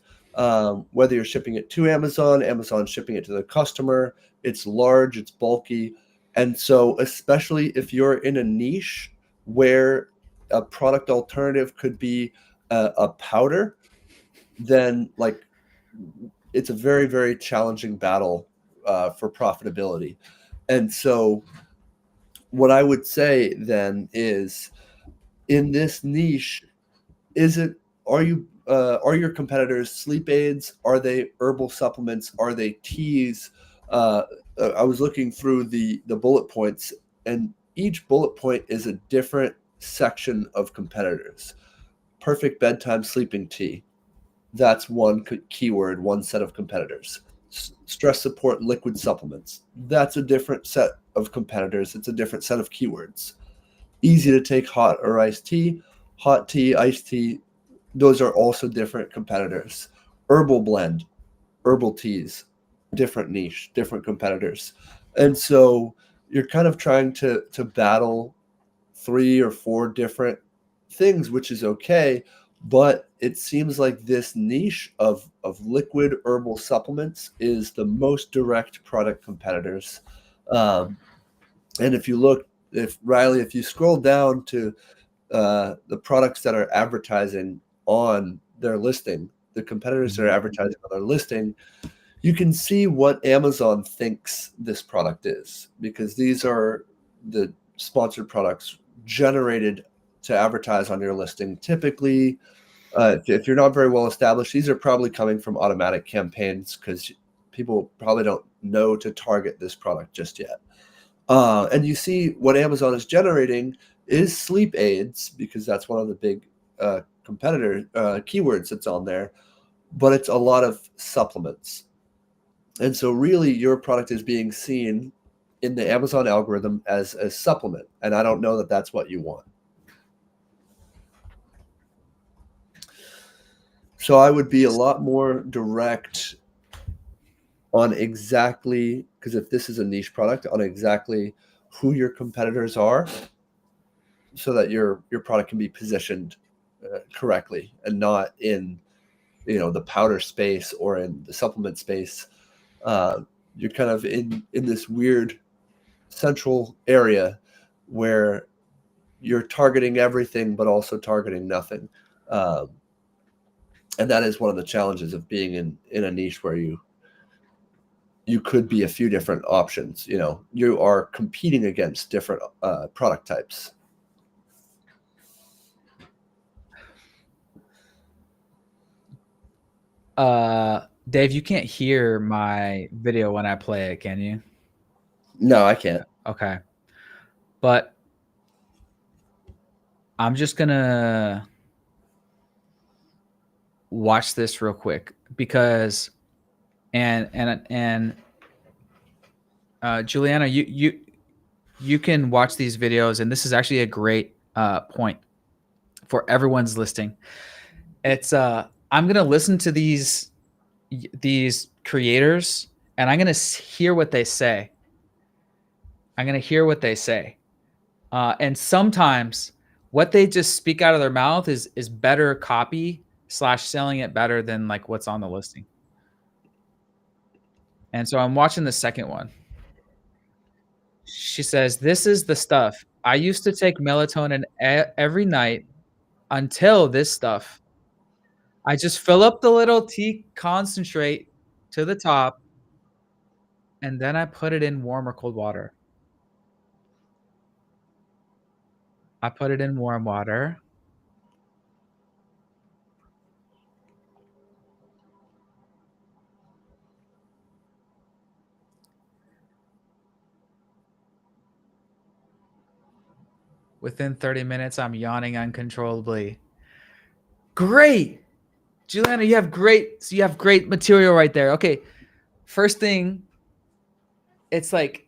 Whether you're shipping it to Amazon shipping it to the customer, it's large, it's bulky. And so, especially if you're in a niche where a product alternative could be a powder, then like it's a very, very challenging battle for profitability. And so what I would say then is, in this niche, are your competitors sleep aids? Are they herbal supplements? Are they teas? I was looking through the bullet points, and each bullet point is a different section of competitors. Perfect bedtime sleeping tea. That's one keyword, one set of competitors. Stress support liquid supplements. That's a different set of competitors. It's a different set of keywords. Easy to take hot or iced tea, hot tea, iced tea. Those are also different competitors. Herbal blend, herbal teas, different niche, different competitors. And so you're kind of trying to battle 3 or 4 different things, which is okay. But it seems like this niche of liquid herbal supplements is the most direct product competitors. And if you scroll down to the products that are advertising on their listing, the competitors that are advertising on their listing, you can see what Amazon thinks this product is, because these are the sponsored products generated to advertise on your listing. Typically, if you're not very well established, these are probably coming from automatic campaigns because people probably don't know to target this product just yet. And you see what Amazon is generating is sleep aids, because that's one of the big competitor keywords that's on there, but it's a lot of supplements. And so really your product is being seen in the Amazon algorithm as a supplement. And I don't know that that's what you want. So I would be a lot more direct on exactly, because if this is a niche product, on exactly who your competitors are, so that your product can be positioned correctly and not in the powder space or in the supplement space. You're kind of in this weird central area where you're targeting everything but also targeting nothing. And that is one of the challenges of being in a niche where you could be a few different options. You are competing against different product types. Dave, you can't hear my video when I play it, can you? No, I can't. Okay. But I'm just gonna watch this real quick because and Juliana, you can watch these videos, and this is actually a great point for everyone's listing. It's I'm gonna listen to these creators, and I'm gonna hear what they say. And sometimes what they just speak out of their mouth is better copy / selling it better than like what's on the listing. And so I'm watching the second one. She says, "This is the stuff. I used to take melatonin every night until this stuff. I just fill up the little tea concentrate to the top, and then I put it in warm or cold water. I put it in warm water. Within 30 minutes, I'm yawning uncontrollably." Great. Juliana, you have great material right there. Okay. First thing, it's like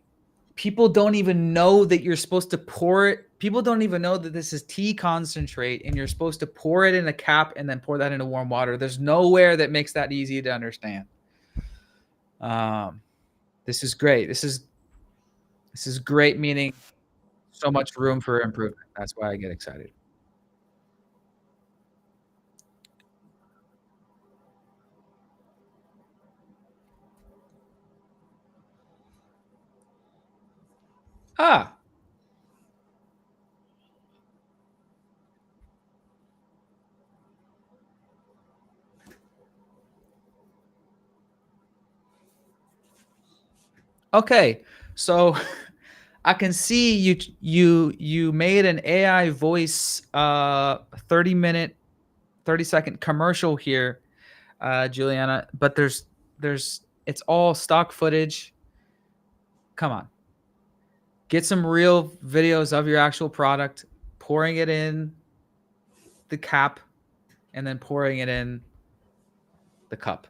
people don't even know that you're supposed to pour it. People don't even know that this is tea concentrate and you're supposed to pour it in a cap and then pour that into warm water. There's nowhere that makes that easy to understand. This is great. This is great, meaning so much room for improvement. That's why I get excited. Ah, okay. So I can see you made an AI voice 30-second commercial here, Juliana, but there's it's all stock footage. Come on. Get some real videos of your actual product, pouring it in the cap and then pouring it in the cup.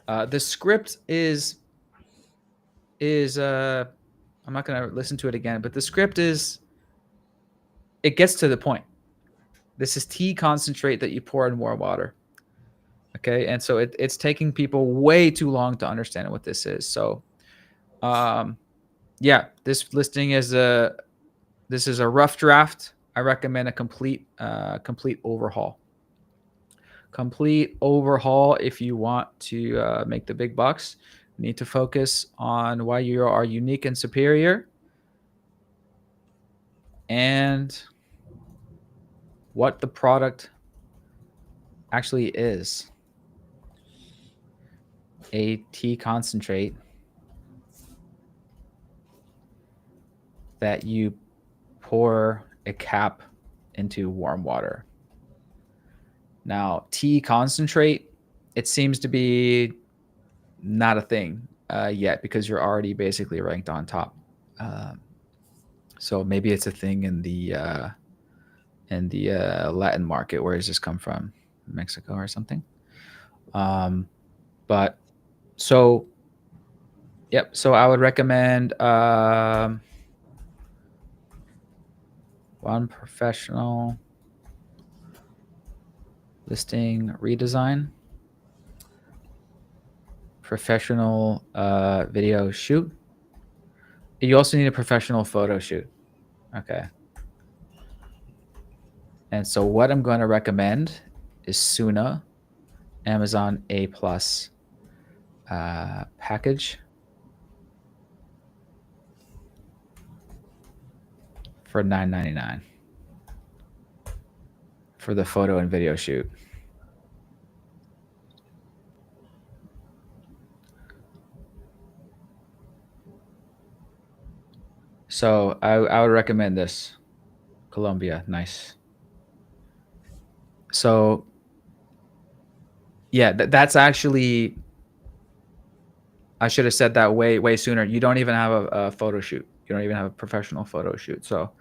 The script is I'm not going to listen to it again, but the script it gets to the point. This is tea concentrate that you pour in warm water. Okay, and so it's taking people way too long to understand what this is. So, yeah, this listing is a rough draft. I recommend a complete overhaul. Complete overhaul if you want to make the big bucks. You need to focus on why you are unique and superior, and what the product actually is. A tea concentrate that you pour a cap into warm water. Now, tea concentrate, it seems to be not a thing yet because you're already basically ranked on top. So maybe it's a thing in the Latin market. Where does this come from? Mexico or something? But so, yep. So I would recommend one professional listing redesign, professional video shoot. You also need a professional photo shoot. Okay. And so what I'm going to recommend is Suna Amazon A Plus package for $9.99 for the photo and video shoot. So I would recommend this. Colombia, nice. So yeah, that's actually, I should have said that way sooner. You don't even have a photo shoot. You don't even have a professional photo shoot. So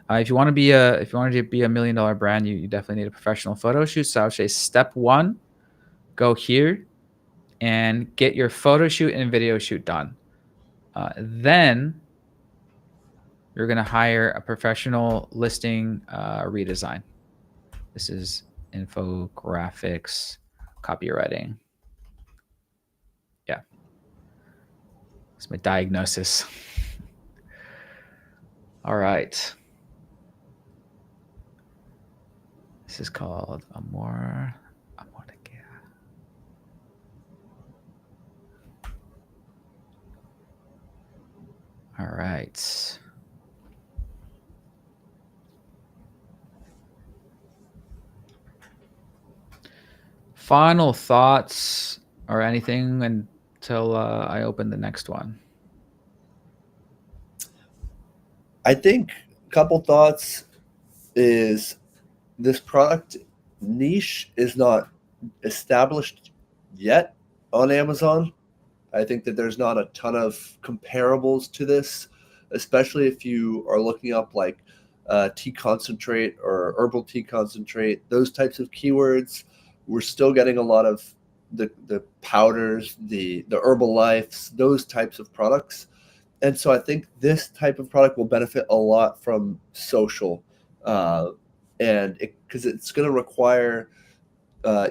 if you want to be a $1 million brand, you definitely need a professional photo shoot. So I would say step one, go here and get your photo shoot and video shoot done. Then you're going to hire a professional listing redesign. This is infographics, copywriting. Yeah. It's my diagnosis. All right. This is called Amor de Guerra. All right. Final thoughts or anything until I open the next one? I think a couple thoughts is this product niche is not established yet on Amazon. I think that there's not a ton of comparables to this, especially if you are looking up like tea concentrate or herbal tea concentrate, those types of keywords. We're still getting a lot of the powders, the herbal lives, those types of products. And so I think this type of product will benefit a lot from social, and because it's going to require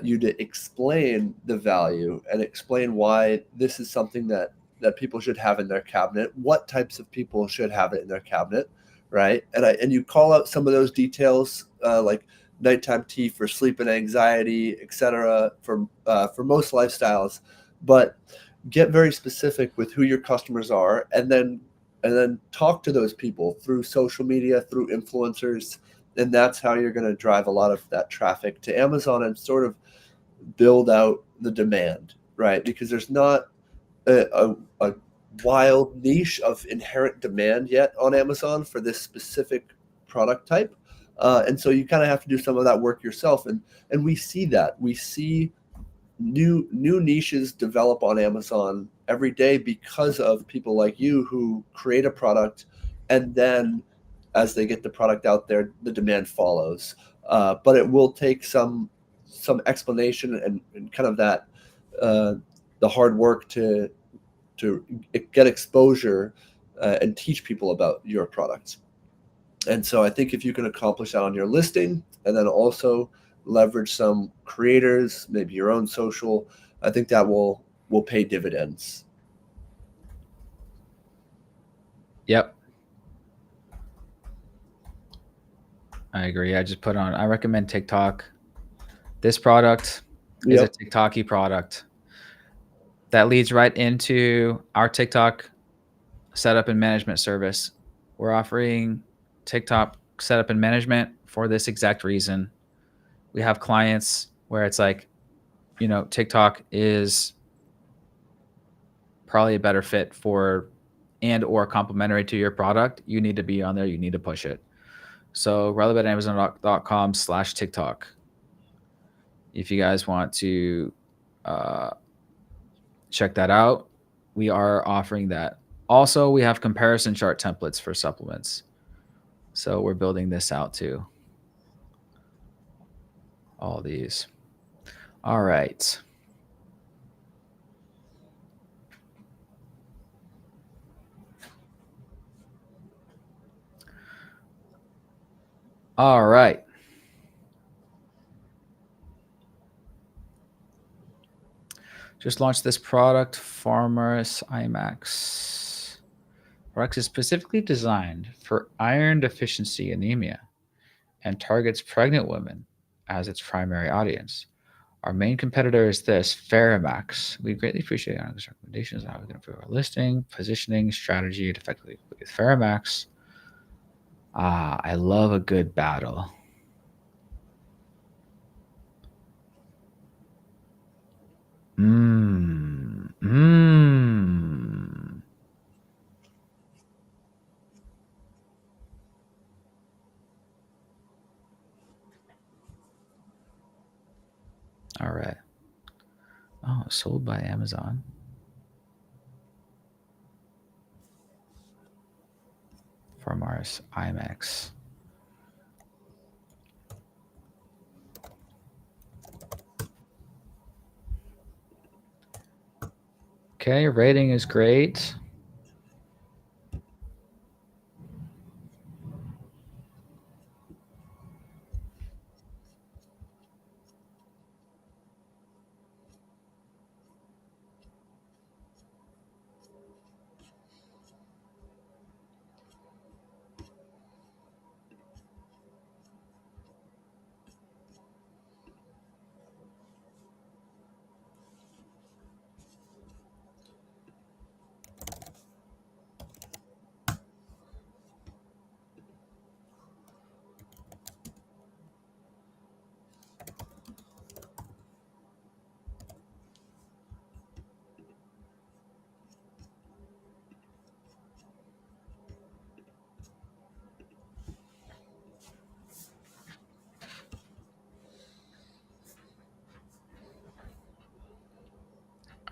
you to explain the value and explain why this is something that people should have in their cabinet, what types of people should have it in their cabinet, right? And you call out some of those details, like nighttime tea for sleep and anxiety, etc., for most lifestyles, but get very specific with who your customers are, and then talk to those people through social media, through influencers, and that's how you're going to drive a lot of that traffic to Amazon and sort of build out the demand, right? Because there's not a wild niche of inherent demand yet on Amazon for this specific product type. And so you kind of have to do some of that work yourself. And we see that. We see new niches develop on Amazon every day because of people like you who create a product, and then as they get the product out there, the demand follows. But it will take some explanation and kind of that the hard work to get exposure and teach people about your products. And so I think if you can accomplish that on your listing, and then also leverage some creators, maybe your own social, I think that will pay dividends. Yep. I agree. I recommend TikTok. This product is a TikTok-y product that leads right into our TikTok setup and management service. We're offering TikTok setup and management for this exact reason. We have clients where it's like, TikTok is probably a better fit for and or complementary to your product. You need to be on there. You need to push it. So relevant at Amazon.com/TikTok. If you guys want to check that out. We are offering that. Also, we have comparison chart templates for supplements. So we're building this out too. All these. All right. All right. Just launched this product, Farmers IMAX. Product is specifically designed for iron deficiency anemia and targets pregnant women as its primary audience. Our main competitor is this, Ferromax. We greatly appreciate your recommendations on how we can improve our listing, positioning, strategy to effectively with Ferromax. I love a good battle. Mmm. Mmm. All right. Oh, sold by Amazon. For Mars IMAX. Okay, rating is great.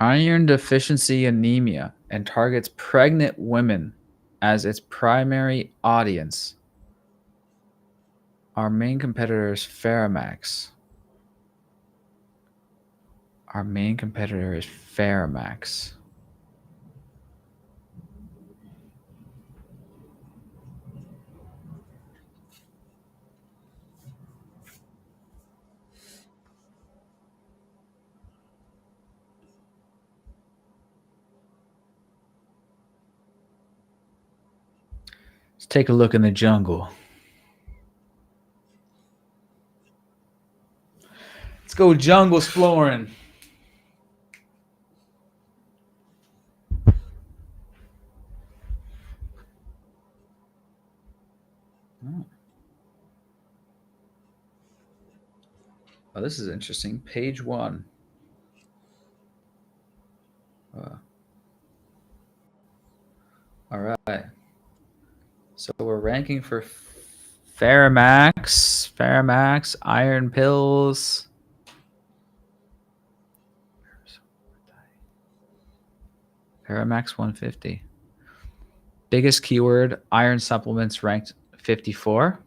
Iron deficiency anemia and targets pregnant women as its primary audience. Our main competitor is Ferromax. Our main competitor is Ferromax. Let's take a look in the jungle. Let's go jungle exploring. Oh, this is interesting. Page 1. All right. So we're ranking for Ferromax, iron pills. Ferromax 150. Biggest keyword, iron supplements ranked 54.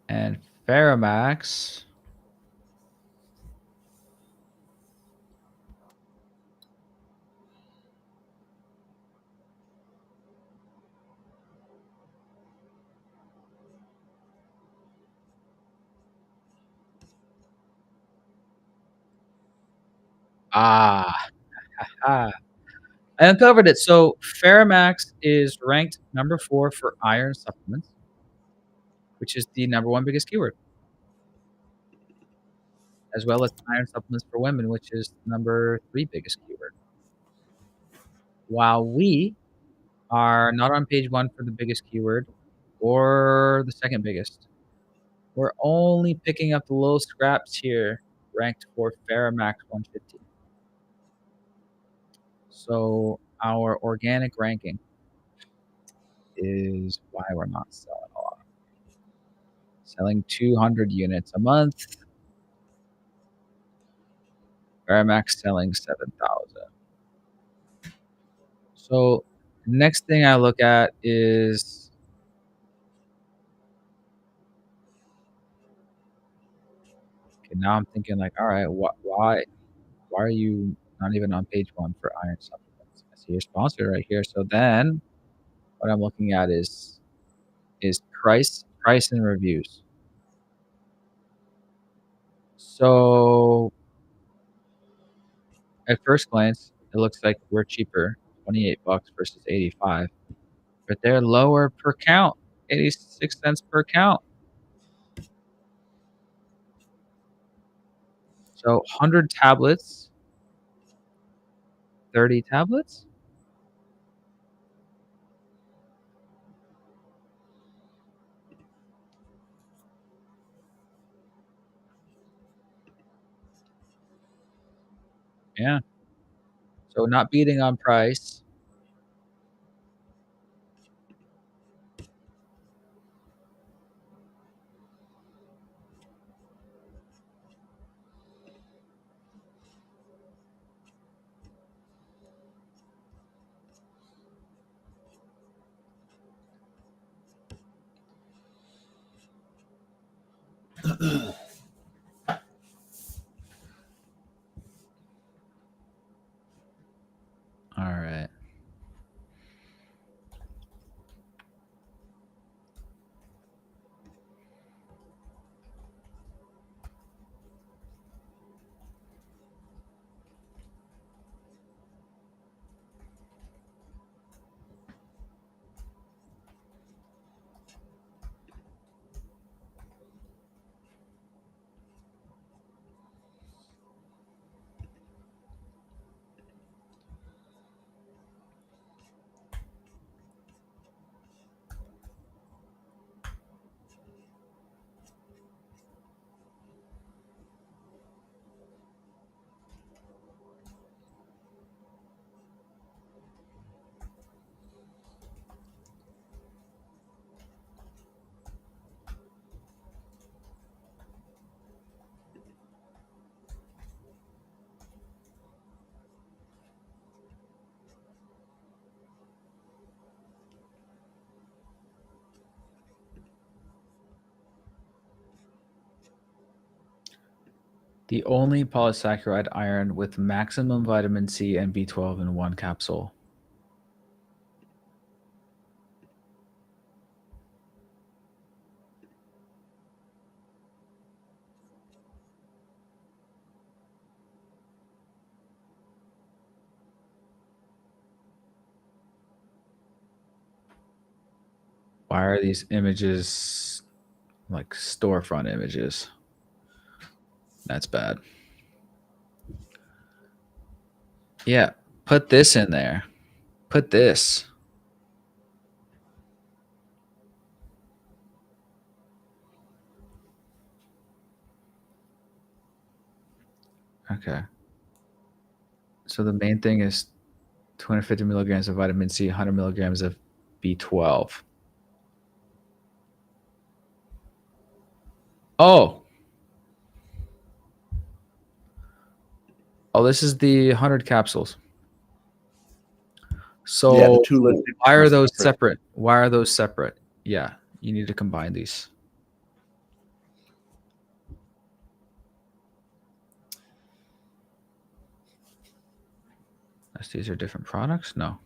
And Ferromax. Ah, I uncovered it. So Ferromax is ranked number 4 for iron supplements, which is the number 1 biggest keyword, as well as iron supplements for women, which is number 3 biggest keyword. While we are not on page 1 for the biggest keyword or the second biggest. We're only picking up the little scraps here, ranked for Ferromax 150. So our organic ranking is why we're not selling a lot. Selling 200 units a month. Varimax selling 7,000. So next thing I look at is okay, now I'm thinking like, all right, why are you not even on page one for iron supplements? I see you're sponsored right here. So then what I'm looking at is price and reviews. So at first glance, it looks like we're cheaper, 28 bucks versus 85, but they're lower per count, 86 cents per count. So 100 tablets, 30 tablets? Yeah. So not beating on price. All right. The only polysaccharide iron with maximum vitamin C and B12 in one capsule. Why are these images like storefront images? That's bad. Yeah, put this in there. Put this. Okay. So the main thing is 250 milligrams of vitamin C, 100 milligrams of B12. Oh, this is the 100 capsules. Yeah, the So two listed why are those separate. separate? Why are those separate? Yeah, you need to combine these. Unless these are different products? No.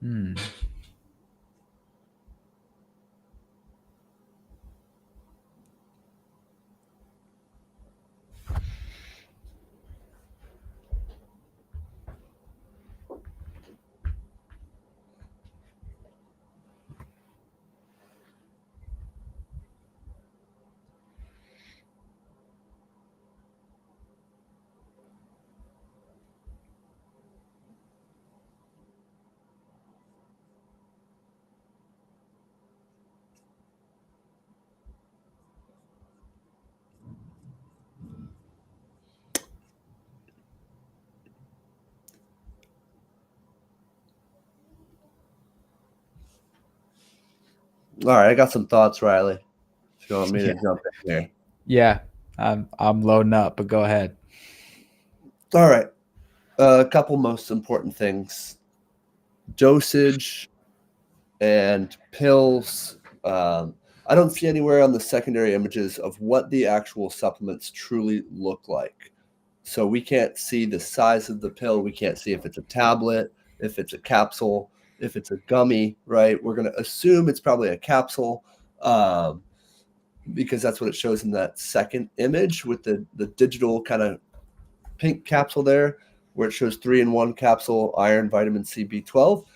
Hmm. All right, I got some thoughts, Riley. If you want me Yeah. to jump in here. Yeah. I'm loading up, but go ahead. All right. A couple most important things: dosage and pills. I don't see anywhere on the secondary images of what the actual supplements truly look like. So we can't see the size of the pill. We can't see if it's a tablet, if it's a capsule, if it's a gummy, right? We're going to assume it's probably a capsule um, because that's what it shows in that second image with the digital kind of pink capsule there, where it shows 3-in-1 capsule, iron, vitamin C, B12.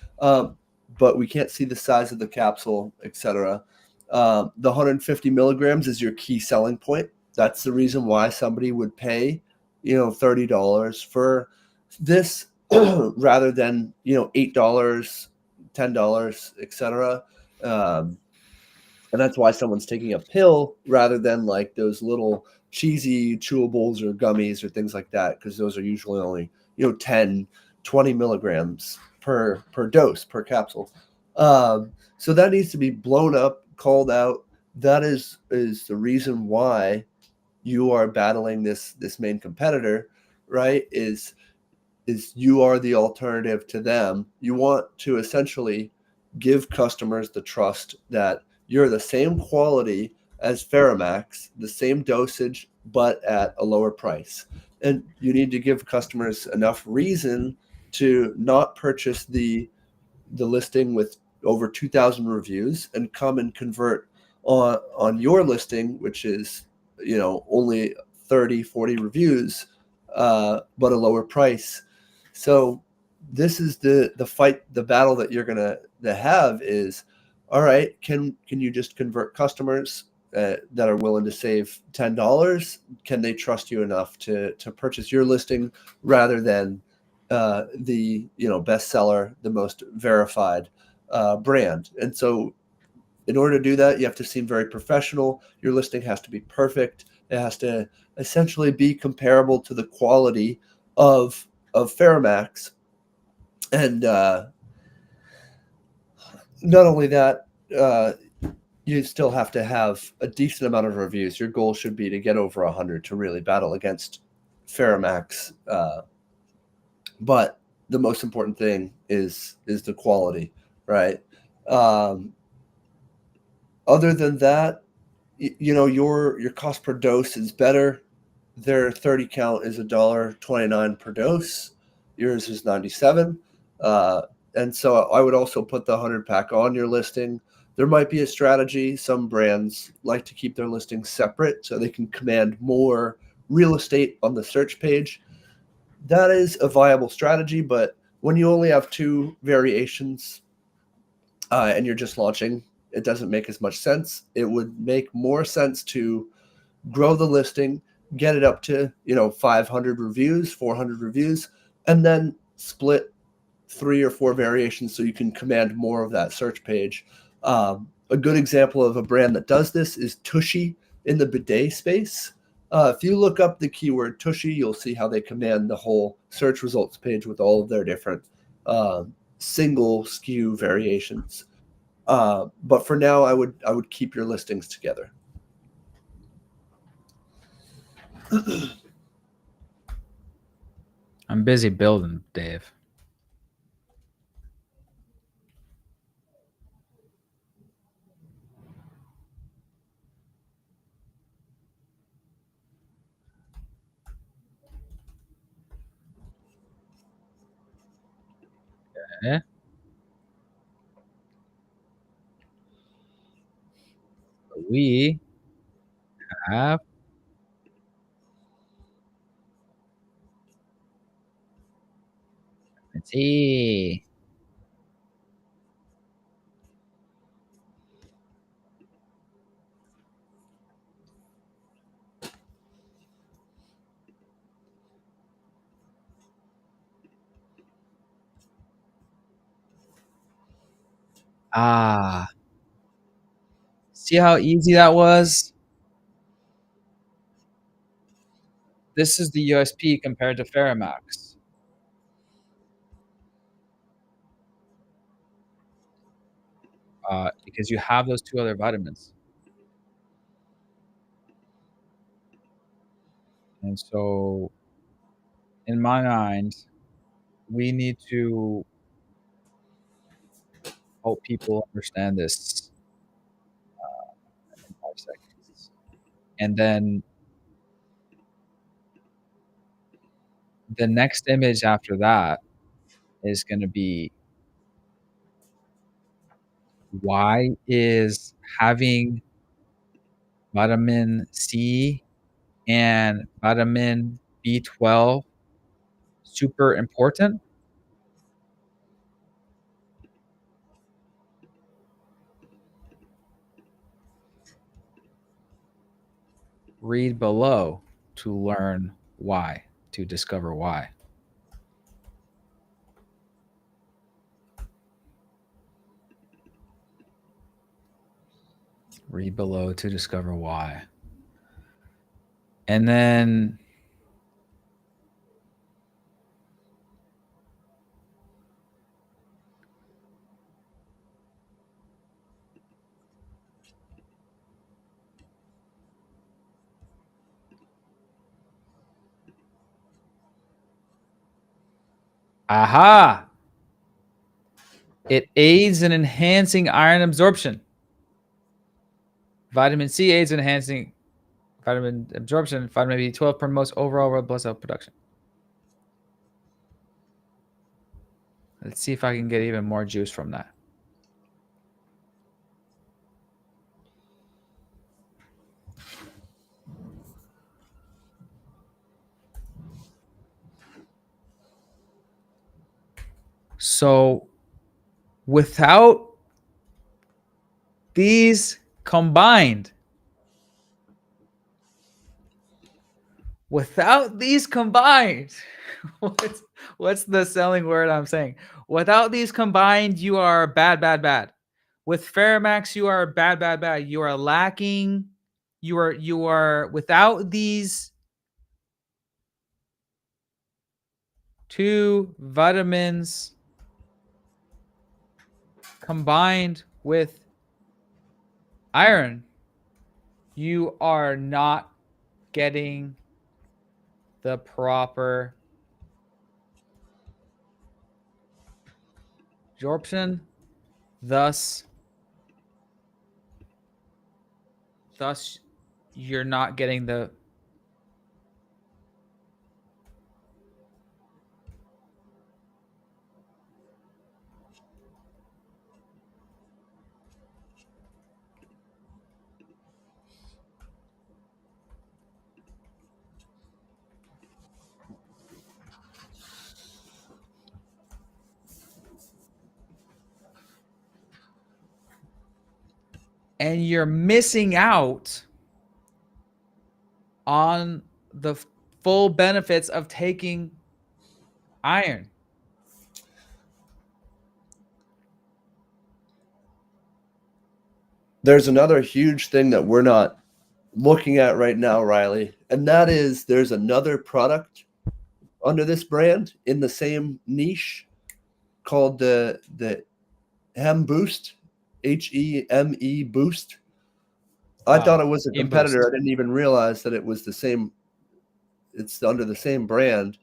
But we can't see the size of the capsule, etc. The 150 milligrams is your key selling point. That's the reason why somebody would pay, $30 for this rather than $8, $10, etc. And that's why someone's taking a pill rather than like those little cheesy chewables or gummies or things like that, because those are usually only 10 20 milligrams per dose per capsule. So that needs to be blown up, called out. That is the reason why you are battling this main competitor, right? Is you are the alternative to them. You want to essentially give customers the trust that you're the same quality as Ferromax, the same dosage, but at a lower price. And you need to give customers enough reason to not purchase the listing with over 2,000 reviews and come and convert on your listing, which is only 30-40 reviews, but a lower price. So this is the fight, the battle that you're gonna have is, all right, can you just convert customers that are willing to save $10? Can they trust you enough to purchase your listing rather than the bestseller, the most verified brand? And so in order to do that, you have to seem very professional. Your listing has to be perfect. It has to essentially be comparable to the quality of Ferromax. And not only that, you still have to have a decent amount of reviews. Your goal should be to get over 100 to really battle against Ferromax. But the most important thing is the quality, right? Um, Other than that, your cost per dose is better. Their 30 count is $1.29 per dose. Yours is 97. And so I would also put the 100 pack on your listing. There might be a strategy. Some brands like to keep their listings separate so they can command more real estate on the search page. That is a viable strategy, but when you only have two variations and you're just launching, it doesn't make as much sense. It would make more sense to grow the listing, get it up to 500 reviews, 400 reviews, and then split 3 or 4 variations so you can command more of that search page. A good example of a brand that does this is Tushy in the bidet space. If you look up the keyword Tushy, you'll see how they command the whole search results page with all of their different uh, single SKU variations. But for now, I would keep your listings together. I'm busy building, Dave. Okay. We have, let's see. Ah, see how easy that was? This is the USP compared to Ferromax, because you have those 2 other vitamins. And so, in my mind, we need to help people understand this in 5 seconds. And then the next image after that is gonna be, why is having vitamin C and vitamin B12 super important? Read below to learn why, to discover why. Read below to discover why. And then aha! It aids in enhancing iron absorption. Vitamin C aids in enhancing vitamin absorption. Vitamin B12 promotes overall red blood cell production. Let's see if I can get even more juice from that. So, without these combined, without these combined, what's the selling word I'm saying? Without these combined, you are bad, bad, bad. With Ferromax, you are bad, bad, bad. You are lacking. You are without these 2 vitamins combined with iron, you are not getting the proper absorption. Thus, you're not getting the and you're missing out on the full benefits of taking iron. There's another huge thing that we're not looking at right now, Riley, and that is there's another product under this brand in the same niche called the Hem Boost, HEME Boost. I thought it was a Heme Boost. competitor. I didn't even realize that it was the same. It's under the same brand.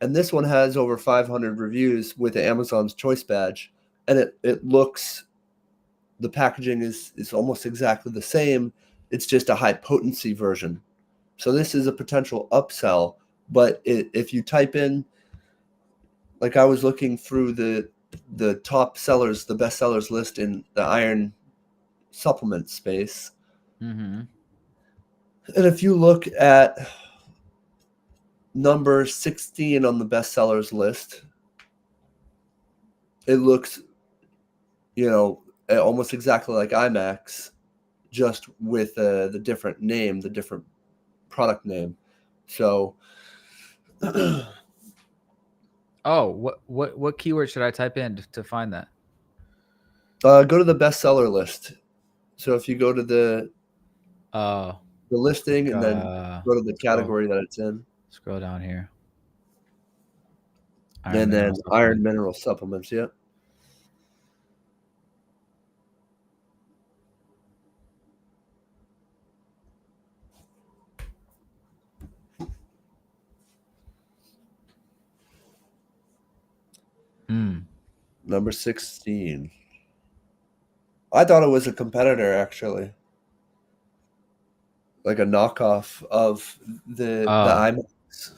And this one has over 500 reviews with the Amazon's Choice badge. And it looks, the packaging is almost exactly the same. It's just a high potency version. So this is a potential upsell. But if you type in, like I was looking through the top sellers, the best sellers list in the iron supplement space. Mm-hmm. And if you look at number 16 on the bestsellers list, it looks, almost exactly like IMAX, just with the different name, the different product name. So, Oh, what keyword should I type in to find that? go to the bestseller list. So if you go to the Oh, listing and then go to the scroll category that it's in, down here. Iron and mineral then iron supplement. mineral supplements. Yeah. Number 16. I thought it was a competitor, actually, like a knockoff of the Oh, IMAX.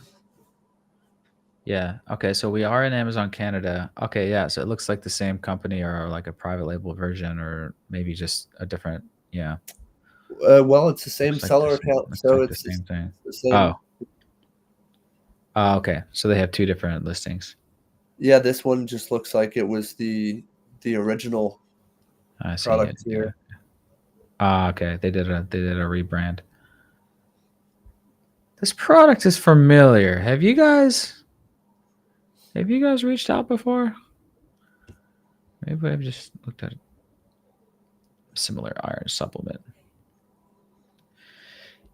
yeah. Okay, so we are in Amazon Canada. Okay, yeah. So it looks like the same company or like a private label version, or maybe just a different. Yeah, Well, it's the same seller account, looks so like the it's same thing. the Oh, same. okay. So they have two different listings. Yeah, this one just looks like it was the original I see it. product Yeah. here. Okay. They did a rebrand. This product is familiar. Have you guys reached out before? Maybe I've just looked at a similar iron supplement.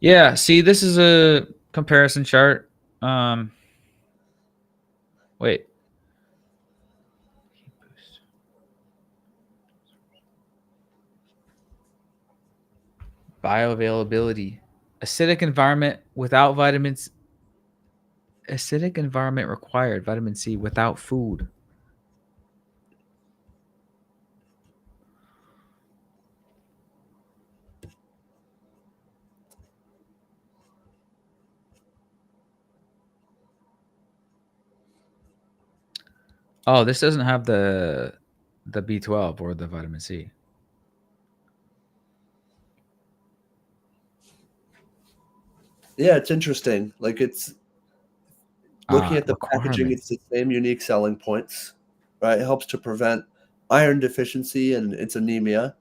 Yeah, see, this is a comparison chart. Wait. Bioavailability. Acidic environment without vitamins. Acidic environment required. Vitamin C without food. Oh, this doesn't have the B12 or the vitamin C. Yeah, it's interesting. Like it's looking at the packaging, it's Requirements. the same unique selling points, right? It helps to prevent iron deficiency and its anemia.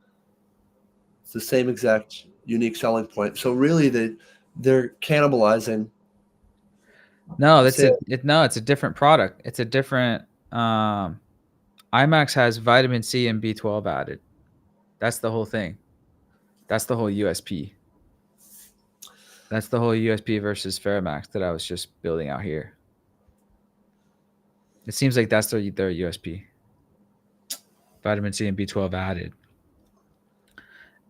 It's the same exact unique selling point. So really, they're cannibalizing. No, Say, it's a different product. It's a different IMAX has vitamin C and B12 added. That's the whole thing. That's the whole USP. That's the whole USP versus Ferromax that I was just building out here. It seems like that's their USP. Vitamin C and B12 added.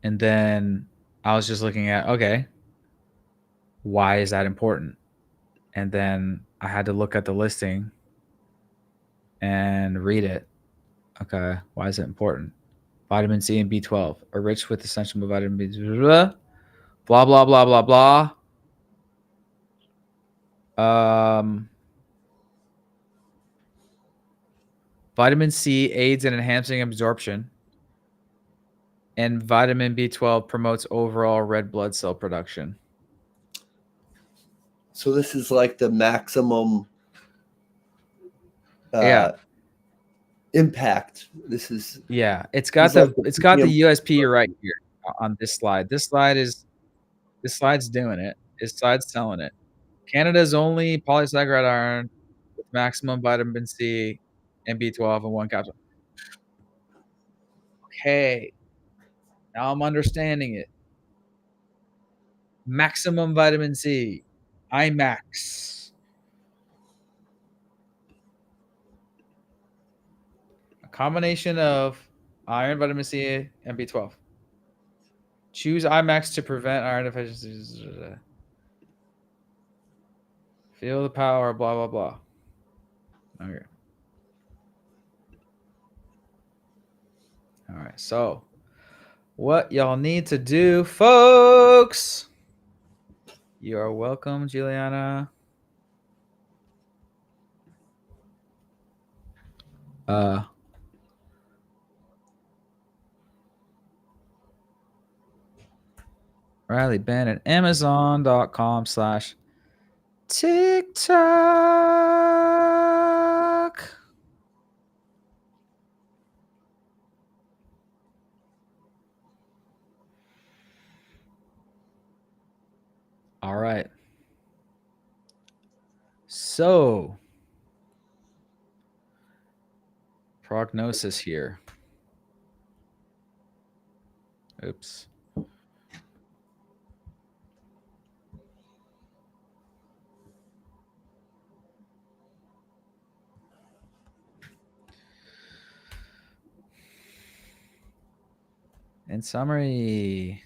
And then I was just looking at, okay, why is that important? And then I had to look at the listing and read it. Okay, why is it important? Vitamin C and B12 are rich with essential vitamins. Blah blah blah blah blah. Um, vitamin C aids in enhancing absorption, and vitamin B12 promotes overall red blood cell production. so this is like the maximum Yeah, uh, impact. This is yeah. It's this is got like the it's got the premium. USP right here on this slide. This slide's doing it. This slide's selling it. Canada's only polysaccharide iron with maximum vitamin C and B12 in one capsule. Okay, now I'm understanding it. Maximum vitamin C, IMAX. A combination of iron, vitamin C, and B12. Choose IMAX to prevent iron deficiencies. Feel the power, blah, blah, blah. Okay. All right. So, what y'all need to do, folks? You are welcome, Juliana. Uh, Riley Bennett, Amazon.com/TikTok. All right. So, prognosis here. Oops. In summary,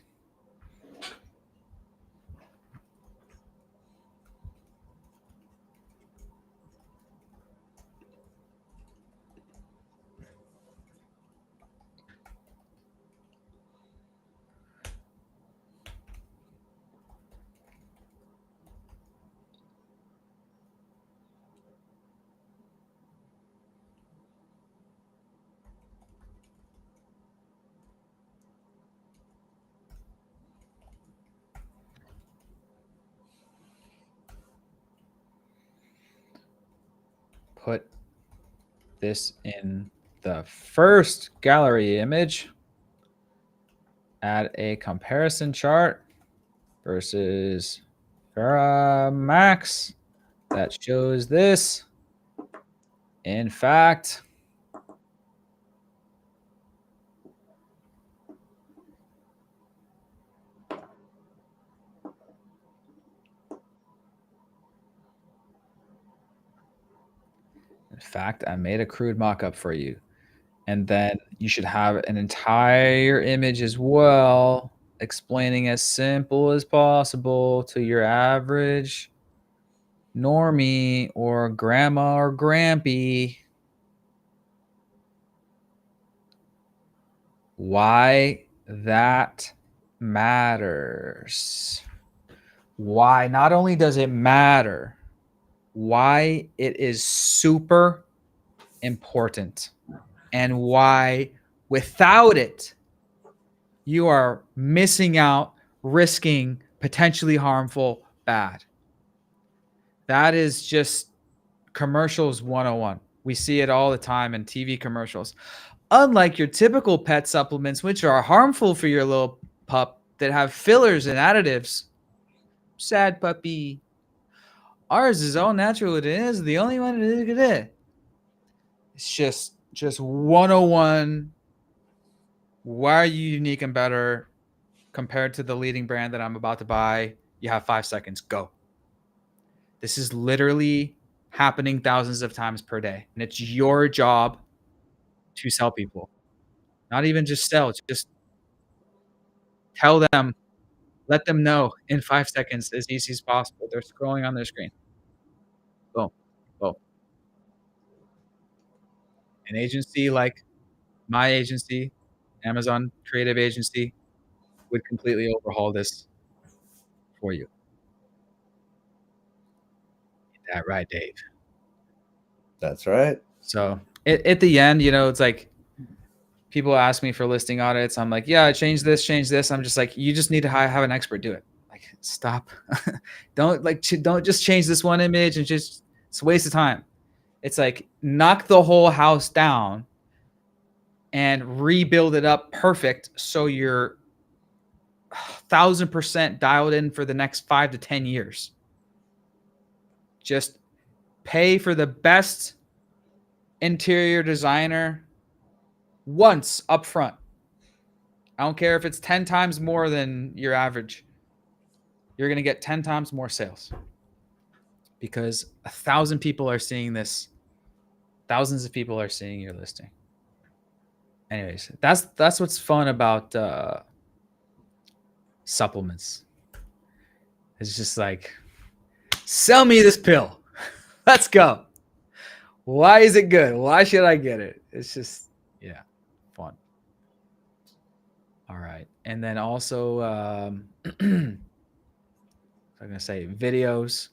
put this in the first gallery image. Add a comparison chart versus Max that shows this. In fact, I made a crude mock-up for you. And then you should have an entire image as well, explaining as simple as possible to your average normie or grandma or grampy why that matters. Why not only does it matter, why it is super important, and why without it you are missing out, risking potentially harmful bad. That is just commercials 101. We see it all the time in TV commercials. Unlike your typical pet supplements, which are harmful for your little pup that have fillers and additives. Sad puppy. Ours is all natural. It is the only one. It's just 101. Why are you unique and better compared to the leading brand that I'm about to buy? You have 5 seconds. Go. This is literally happening thousands of times per day. And it's your job to sell people. Not even just sell, just tell them, let them know in 5 seconds as easy as possible. They're scrolling on their screen. Boom. Boom. An agency like my agency, Amazon Creative Agency, would completely overhaul this for you. Get that right, Dave. That's right. So at the end, it's like people ask me for listing audits. I'm like, yeah, change this, change this. I'm just like, you just need to have an expert do it. Like, stop. don't just change this one image and just, it's a waste of time. It's like, knock the whole house down and rebuild it up perfect so you're 1,000% dialed in for the next 5 to 10 years. Just pay for the best interior designer once up front. I don't care if it's 10 times more than your average. You're going to get 10 times more sales because 1,000 people are seeing this. Thousands of people are seeing your listing. Anyways, that's what's fun about supplements. It's just like, sell me this pill. Let's go. Why is it good? Why should I get it? It's just, yeah, fun. All right. And then also, I'm going to say videos.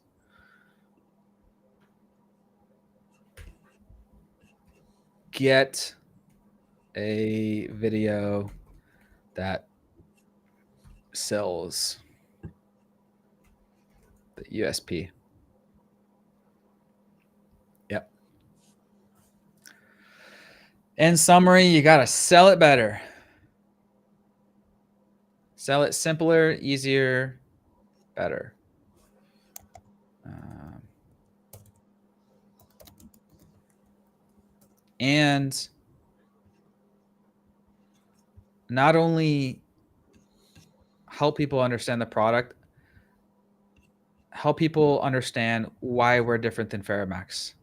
Get a video that sells the USP. Yep. In summary, you got to sell it better. Sell it simpler, easier, better. And not only help people understand the product, help people understand why we're different than Ferromax.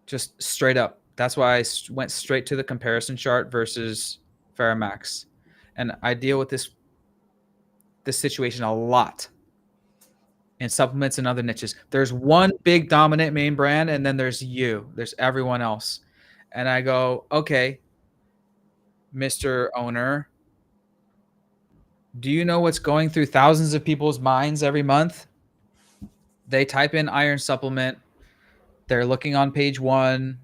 Just straight up. That's why I went straight to the comparison chart versus Ferromax. And I deal with this situation a lot in supplements and other niches. There's one big dominant main brand, and then there's there's everyone else. And I go, okay, Mr. Owner, do you know what's going through thousands of people's minds every month? They type in iron supplement. They're looking on page 1.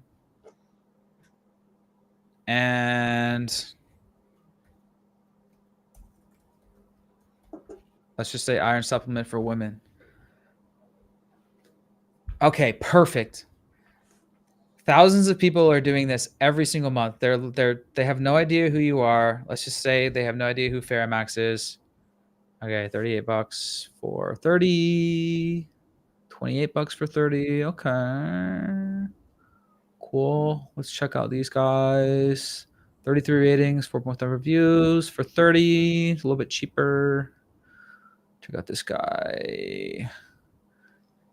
And let's just say iron supplement for women. Okay, perfect. Thousands of people are doing this every single month. They have no idea who you are. Let's just say they have no idea who Ferromax is. Okay, $38 for 30, $28 for 30. Okay, cool. Let's check out these guys. 33 ratings, 4.5 reviews for 30. It's a little bit cheaper. Check out this guy.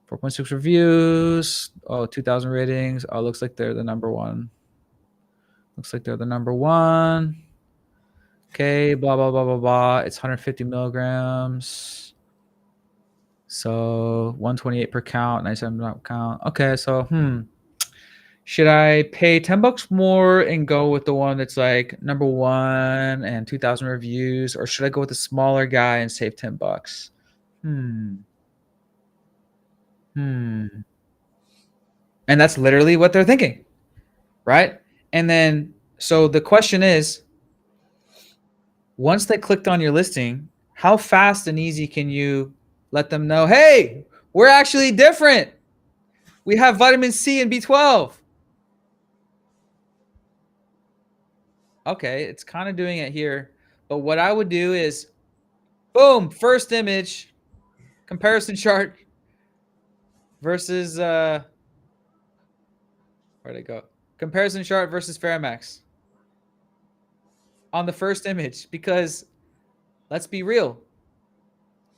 4.6 reviews. Oh, 2,000 ratings. Oh, looks like they're the number one. Looks like they're the number one. Okay, blah, blah, blah, blah, blah. It's 150 milligrams. So 128 per count, 97 per count. Okay, so, should I pay $10 more and go with the one that's like number one and 2,000 reviews? Or should I go with the smaller guy and save $10? And that's literally what they're thinking, right? And then, so the question is, once they clicked on your listing, how fast and easy can you let them know, hey, we're actually different. We have vitamin C and B12. Okay, it's kind of doing it here. But what I would do is, boom, first image, comparison chart versus, where'd it go? Comparison chart versus Ferromax on the first image, because let's be real,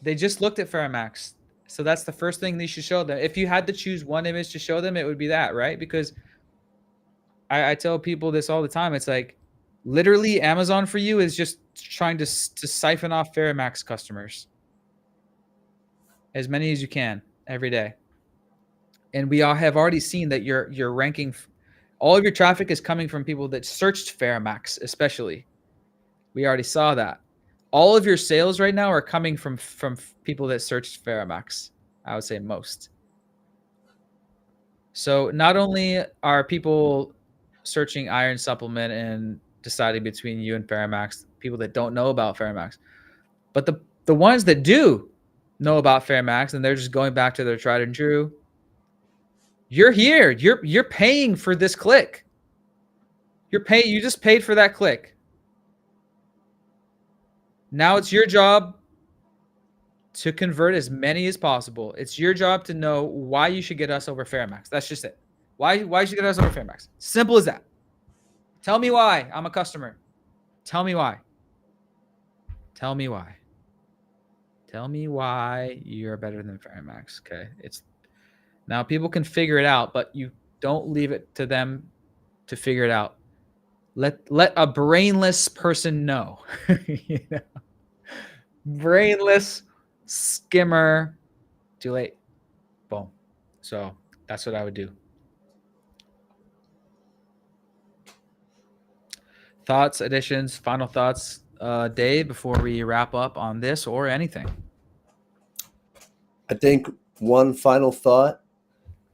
they just looked at Ferromax. So that's the first thing they should show them. If you had to choose one image to show them, it would be that, right? Because I tell people this all the time. It's like, literally, Amazon for you is just trying to siphon off Ferromax customers. As many as you can every day. And we all have already seen that you're ranking, all of your traffic is coming from people that searched Ferromax, especially. We already saw that. All of your sales right now are coming from people that searched Ferromax. I would say most. So not only are people searching iron supplement and deciding between you and Ferromax, people that don't know about Ferromax, but the ones that do know about Ferromax and they're just going back to their tried and true, you're here. You're paying for this click. You just paid for that click. Now it's your job to convert as many as possible. It's your job to know why you should get us over Ferromax. That's just it. Why you should get us over Ferromax? Simple as that. Tell me why. I'm a customer. Tell me why. Tell me why. Tell me why you're better than Ferromax. Okay. Now people can figure it out, but you don't leave it to them to figure it out. Let a brainless person know. You know? Brainless skimmer. Too late. Boom. So that's what I would do. Thoughts, additions, final thoughts, Dave, before we wrap up on this or anything? I think one final thought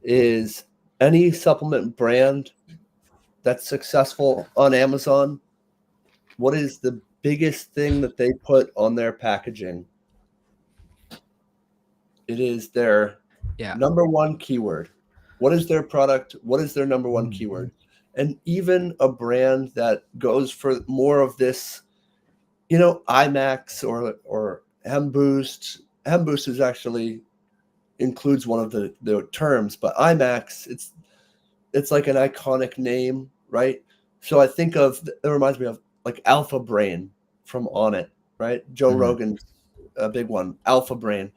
is any supplement brand that's successful on Amazon, what is the biggest thing that they put on their packaging. It is their number one keyword. What is their product? What is their number one keyword? And even a brand that goes for more of this, IMAX or M Boost. M Boost is actually includes one of the terms, but IMAX, it's like an iconic name, right? So I think it reminds me of like Alpha Brain from Audit, right? Joe Rogan's a big one, Alpha Brain.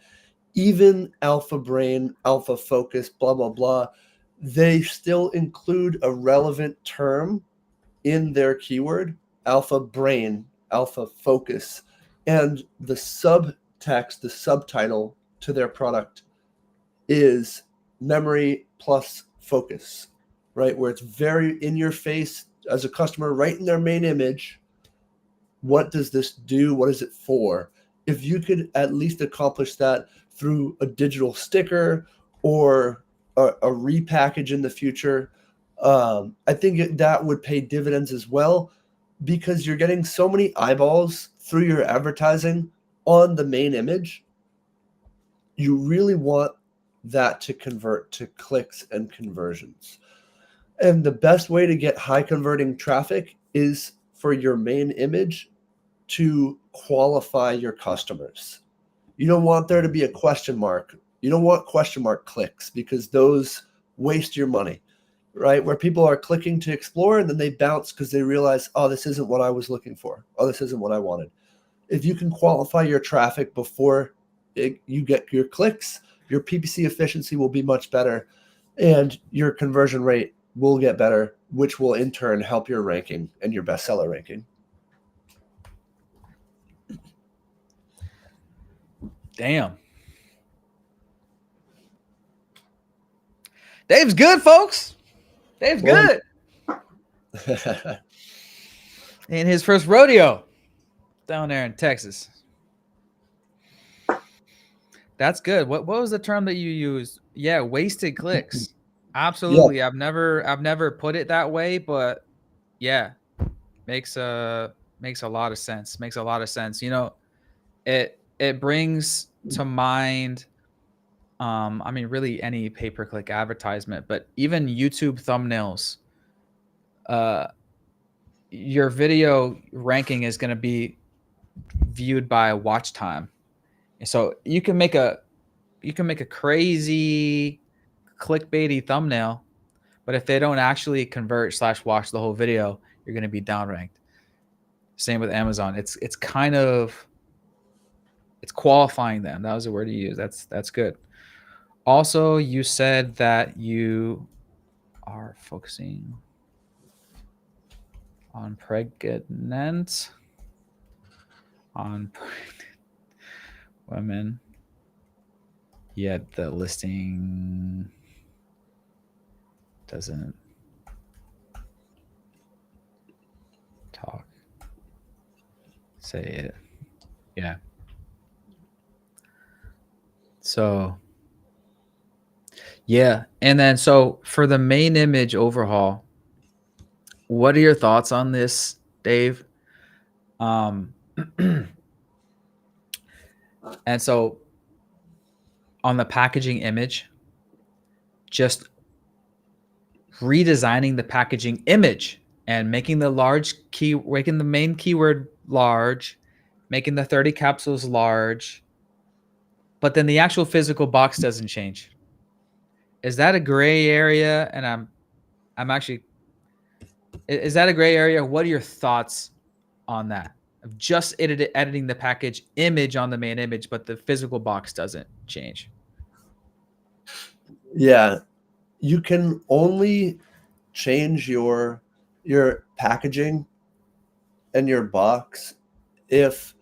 Even Alpha Brain, Alpha Focus, blah, blah, blah, they still include a relevant term in their keyword, Alpha Brain, Alpha Focus, and the subtext, the subtitle to their product is memory plus focus, right? Where it's very in your face as a customer, right in their main image. What does this do? What is it for? If you could at least accomplish that through a digital sticker or a repackage in the future, I think that would pay dividends as well, because you're getting so many eyeballs through your advertising on the main image. You really want that to convert to clicks and conversions. And the best way to get high converting traffic is for your main image to qualify your customers. You don't want there to be a question mark. You don't want question mark clicks, because those waste your money, right? Where people are clicking to explore and then they bounce because they realize, oh, this isn't what I was looking for. Oh, this isn't what I wanted. If you can qualify your traffic before you get your clicks, your PPC efficiency will be much better and your conversion rate will get better, which will in turn help your ranking and your bestseller ranking. Damn. Dave's good, folks. Dave's good. In his first rodeo down there in Texas. That's good. What was the term that you used? Yeah, wasted clicks. Absolutely. Yeah. I've never put it that way, but yeah, makes a lot of sense. Makes a lot of sense. It brings to mind I mean, really any pay-per-click advertisement, but even YouTube thumbnails. Your video ranking is going to be viewed by watch time. So you can make a crazy clickbaity thumbnail, but if they don't actually convert / watch the whole video, you're going to be downranked. Same with Amazon. It's qualifying them. That was the word you used. That's good. Also, you said that you are focusing on pregnant women, yet the listing doesn't say it. Yeah. So yeah, and then so for the main image overhaul, what are your thoughts on this, Dave? And so on the packaging image, just redesigning the packaging image and making the main keyword large, making the 30 capsules large, but then the actual physical box doesn't change. Is that a gray area? And I'm actually, is that a gray area? What are your thoughts on that? Of just editing the package image on the main image, but the physical box doesn't change. Yeah, you can only change your packaging and your box if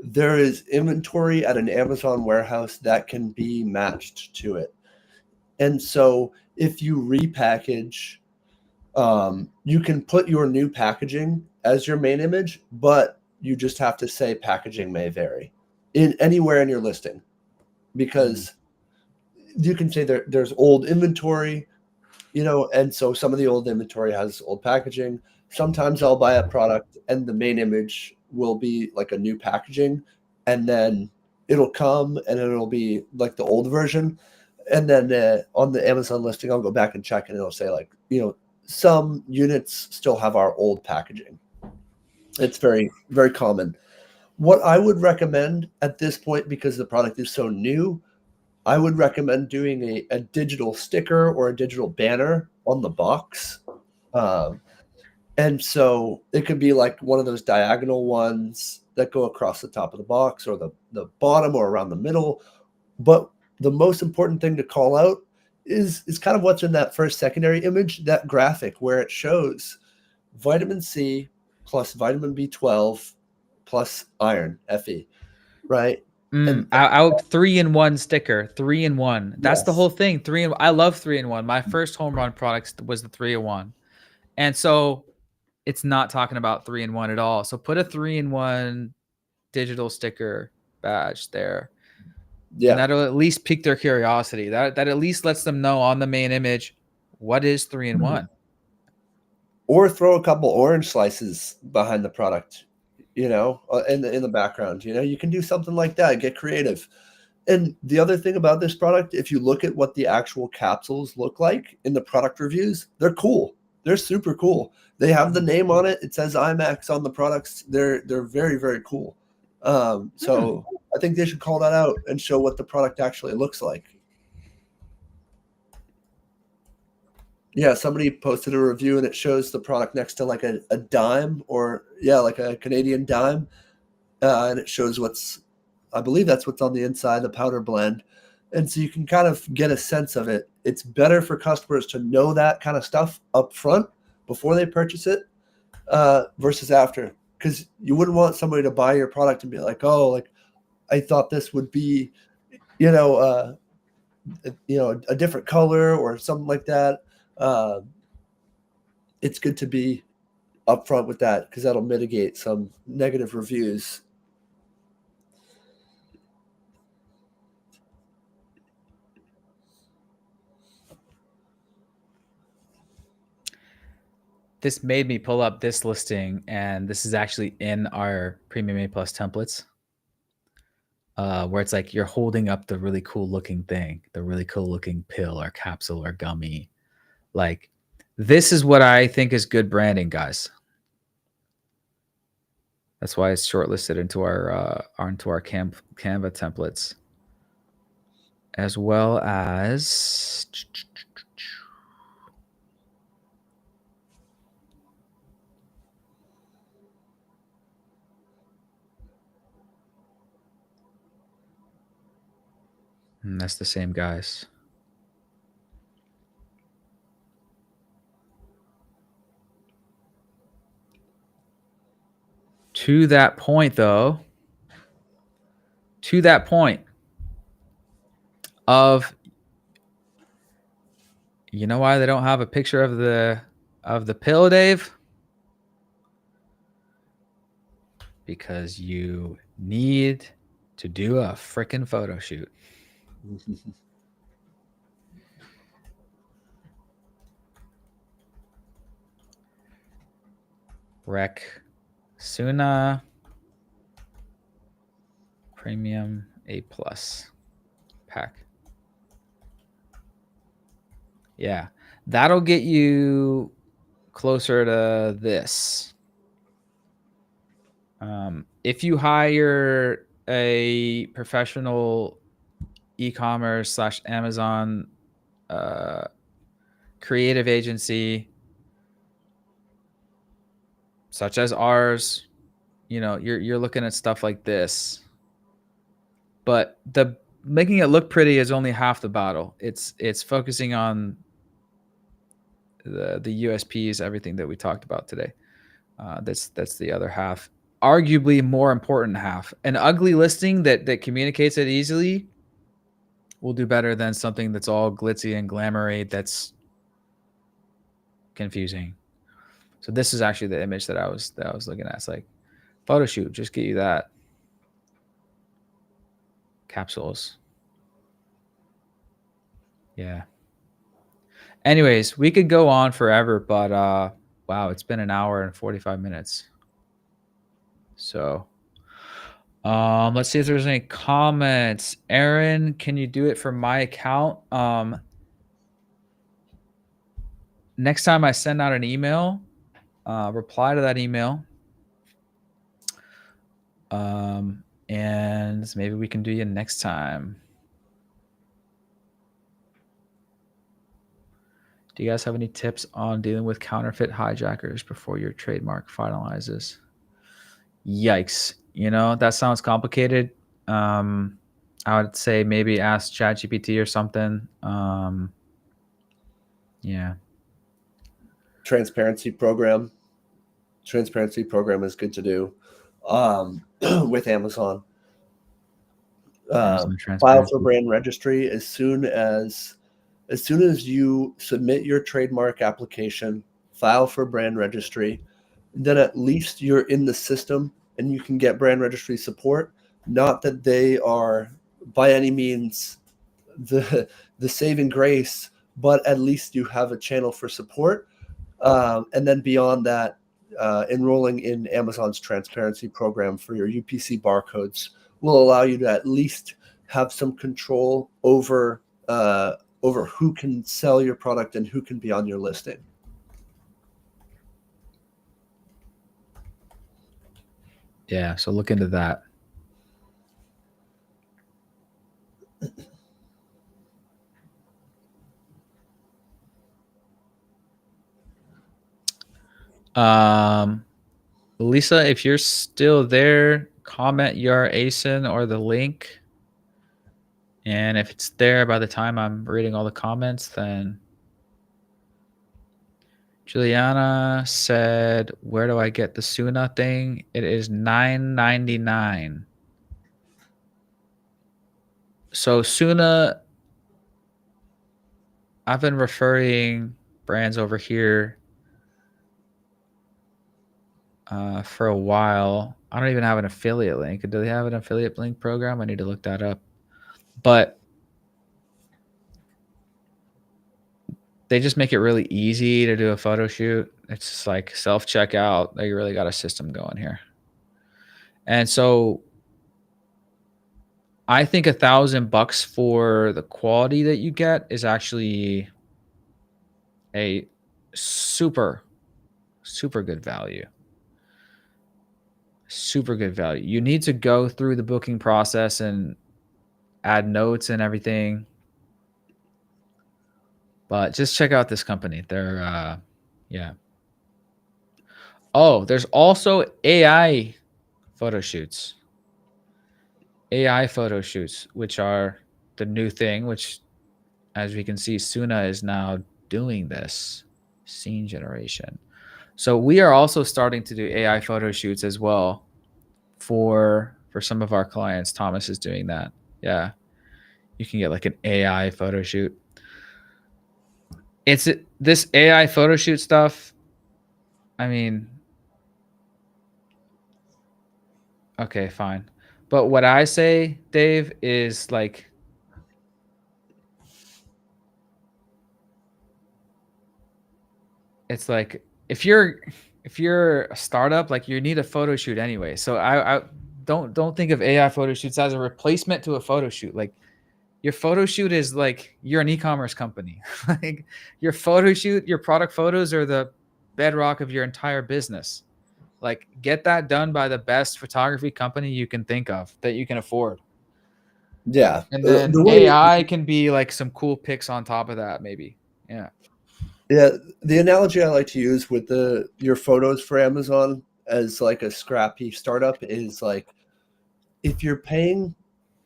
there is inventory at an Amazon warehouse that can be matched to it. And so if you repackage, you can put your new packaging as your main image, but you just have to say packaging may vary anywhere in your listing, because you can say there's old inventory, and so some of the old inventory has old packaging. Sometimes I'll buy a product and the main image will be like a new packaging, and then it'll come and it'll be like the old version. And then on the Amazon listing, I'll go back and check, and it'll say like, some units still have our old packaging. It's very, very common. What I would recommend at this point, because the product is so new, I would recommend doing a digital sticker or a digital banner on the box. And so it could be like one of those diagonal ones that go across the top of the box, or the bottom, or around the middle. But the most important thing to call out is kind of what's in that first secondary image, that graphic where it shows vitamin C plus vitamin B12 plus iron, Fe, right? And Out 3-in-1 sticker, 3-in-1. That's the yes. whole thing. I love 3-in-1. My first home run product was the 3-in-1. And so it's not talking about 3-in-1 at all. So put a 3-in-1 digital sticker badge there. Yeah. And that'll at least pique their curiosity. That at least lets them know on the main image what is 3-in-1. Or throw a couple orange slices behind the product, in the background. You can do something like that. Get creative. And the other thing about this product, if you look at what the actual capsules look like in the product reviews, they're cool. They're super cool. They have the name on it. It says IMAX on the products. They're very, very cool. So I think they should call that out and show what the product actually looks like. Yeah, somebody posted a review and it shows the product next to like a dime, or like a Canadian dime. And it shows I believe that's what's on the inside, the powder blend. And so you can kind of get a sense of it. It's better for customers to know that kind of stuff up front before they purchase it, versus after. Because you wouldn't want somebody to buy your product and be like, oh, like I thought this would be, a different color or something like that. It's good to be upfront with that, because that'll mitigate some negative reviews. This made me pull up this listing, and this is actually in our Premium A Plus templates, where it's like you're holding up the really cool looking thing, the really cool looking pill or capsule or gummy. Like, this is what I think is good branding, guys. That's why it's shortlisted into our Canva templates, as well as that's the same guys. To that point, though, of, you know why they don't have a picture of the pill, Dave? Because you need to do a freaking photo shoot. Suna Premium A Plus pack. Yeah, that'll get you closer to this. If you hire a professional e-commerce / Amazon creative agency, such as ours, you're looking at stuff like this. But the making it look pretty is only half the battle. It's focusing on the USPs, everything that we talked about today. That's the other half, arguably more important half. An ugly listing that communicates it easily will do better than something that's all glitzy and glamoury that's confusing. So this is actually the image that I was looking at. It's like, photo shoot, just get you that. Capsules. Yeah. Anyways, we could go on forever, but wow, it's been an hour and 45 minutes. So let's see if there's any comments. Aaron, can you do it for my account? Next time I send out an email, reply to that email. And maybe we can do you next time. Do you guys have any tips on dealing with counterfeit hijackers before your trademark finalizes? Yikes. That sounds complicated. I would say maybe ask ChatGPT or something. Yeah. Transparency program is good to do with Amazon. Amazon File transparency. for brand registry as soon as you submit your trademark application, file for brand registry, then at least you're in the system and you can get brand registry support. Not that they are by any means the saving grace, but at least you have a channel for support. And then beyond that, enrolling in Amazon's transparency program for your UPC barcodes will allow you to at least have some control over who can sell your product and who can be on your listing. Yeah, so look into that. Lisa, if you're still there, comment your ASIN or the link. And if it's there by the time I'm reading all the comments, then Juliana said, where do I get the Suna thing? It is $9.99. So Suna, I've been referring brands over here for a while. I don't even have an affiliate link. Do they have an affiliate link program? I need to look that up. But they just make it really easy to do a photo shoot. It's just like self-checkout. They really got a system going here. And so I think $1,000 for the quality that you get is actually a super, super good value. Super good value. You need to go through the booking process and add notes and everything. But just check out this company. They're, yeah. Oh, there's also AI photo shoots. AI photo shoots, which are the new thing, which, as we can see, Suna is now doing this scene generation. So we are also starting to do AI photo shoots as well for some of our clients. Thomas is doing that. Yeah. You can get like an AI photo shoot. It's this AI photo shoot stuff. I mean, okay, fine. But what I say, Dave, is like, it's like if you're a startup, like you need a photo shoot anyway. So I don't think of AI photo shoots as a replacement to a photo shoot. Like your photo shoot is like you're an e-commerce company. Like your photo shoot, your product photos are the bedrock of your entire business. Like get that done by the best photography company you can think of that you can afford. Yeah. And then AI can be like some cool pics on top of that, maybe. Yeah. Yeah, the analogy I like to use with your photos for Amazon as like a scrappy startup is like if you're paying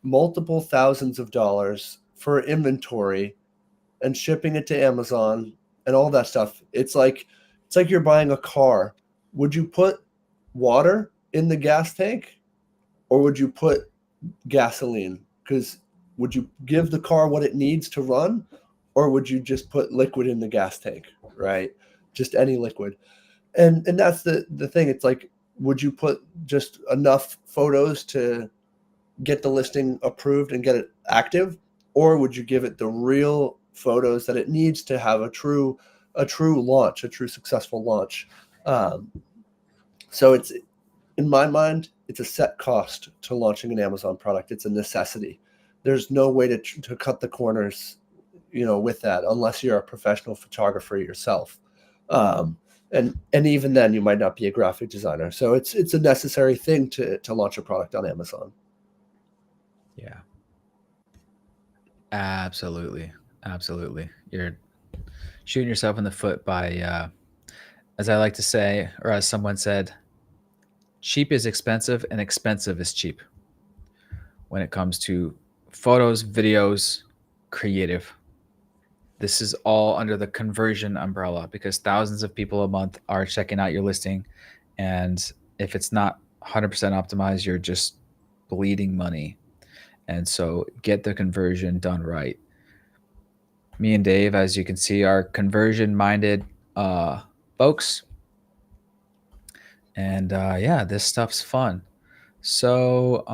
multiple thousands of dollars for inventory and shipping it to Amazon and all that stuff, it's like you're buying a car. Would you put water in the gas tank or would you put gasoline? Because would you give the car what it needs to run or would you just put liquid in the gas tank, right? Just any liquid. And that's the thing. It's like, would you put just enough photos to get the listing approved and get it active, or would you give it the real photos that it needs to have a true launch, a true successful launch? So in my mind, it's a set cost to launching an Amazon product. It's a necessity. There's no way to cut the corners, with that, unless you're a professional photographer yourself. And even then, you might not be a graphic designer. So it's a necessary thing to launch a product on Amazon. Yeah. Absolutely. Absolutely. You're shooting yourself in the foot by, as I like to say, or as someone said, cheap is expensive and expensive is cheap when it comes to photos, videos, creative. This is all under the conversion umbrella because thousands of people a month are checking out your listing. And if it's not 100% optimized, you're just bleeding money. And so get the conversion done right. Me and Dave, as you can see, are conversion minded folks. And yeah, this stuff's fun. So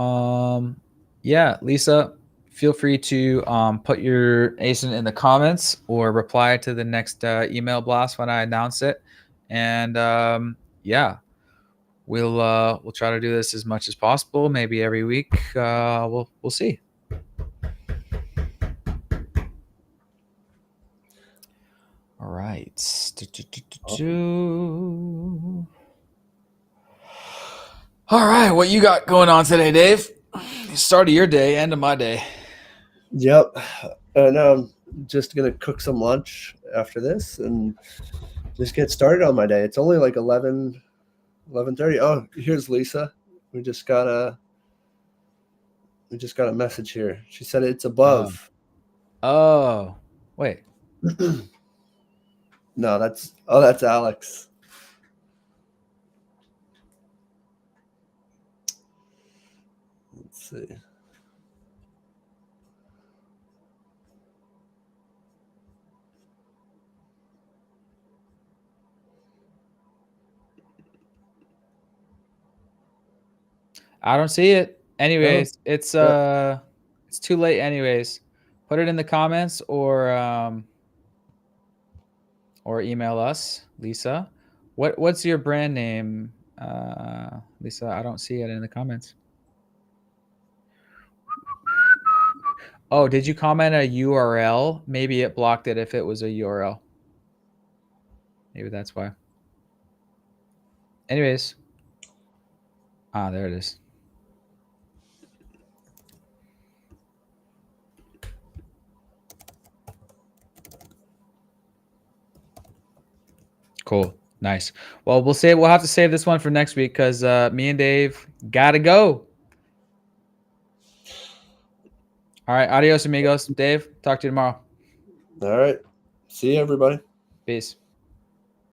yeah, Lisa, feel free to put your ASIN in the comments or reply to the next email blast when I announce it. And yeah, we'll try to do this as much as possible. Maybe every week. We'll see. All right. All right, what you got going on today, Dave? Start of your day, end of my day. Yep. And I'm just going to cook some lunch after this and just get started on my day. It's only like 11:30. Oh, here's Lisa. We just got a message here. She said it's above. Oh, wait. No, that's Alex. Let's see. I don't see it. Anyways, Oh, it's too late anyways. Put it in the comments or email us, Lisa. What's your brand name? Lisa, I don't see it in the comments. Oh, did you comment a URL? Maybe it blocked it if it was a URL. Maybe that's why. Anyways. There it is. Cool. Nice. Well, we'll have to save this one for next week because me and Dave gotta go. All right. Adios, amigos. Dave, talk to you tomorrow. all right. See you, everybody. Peace.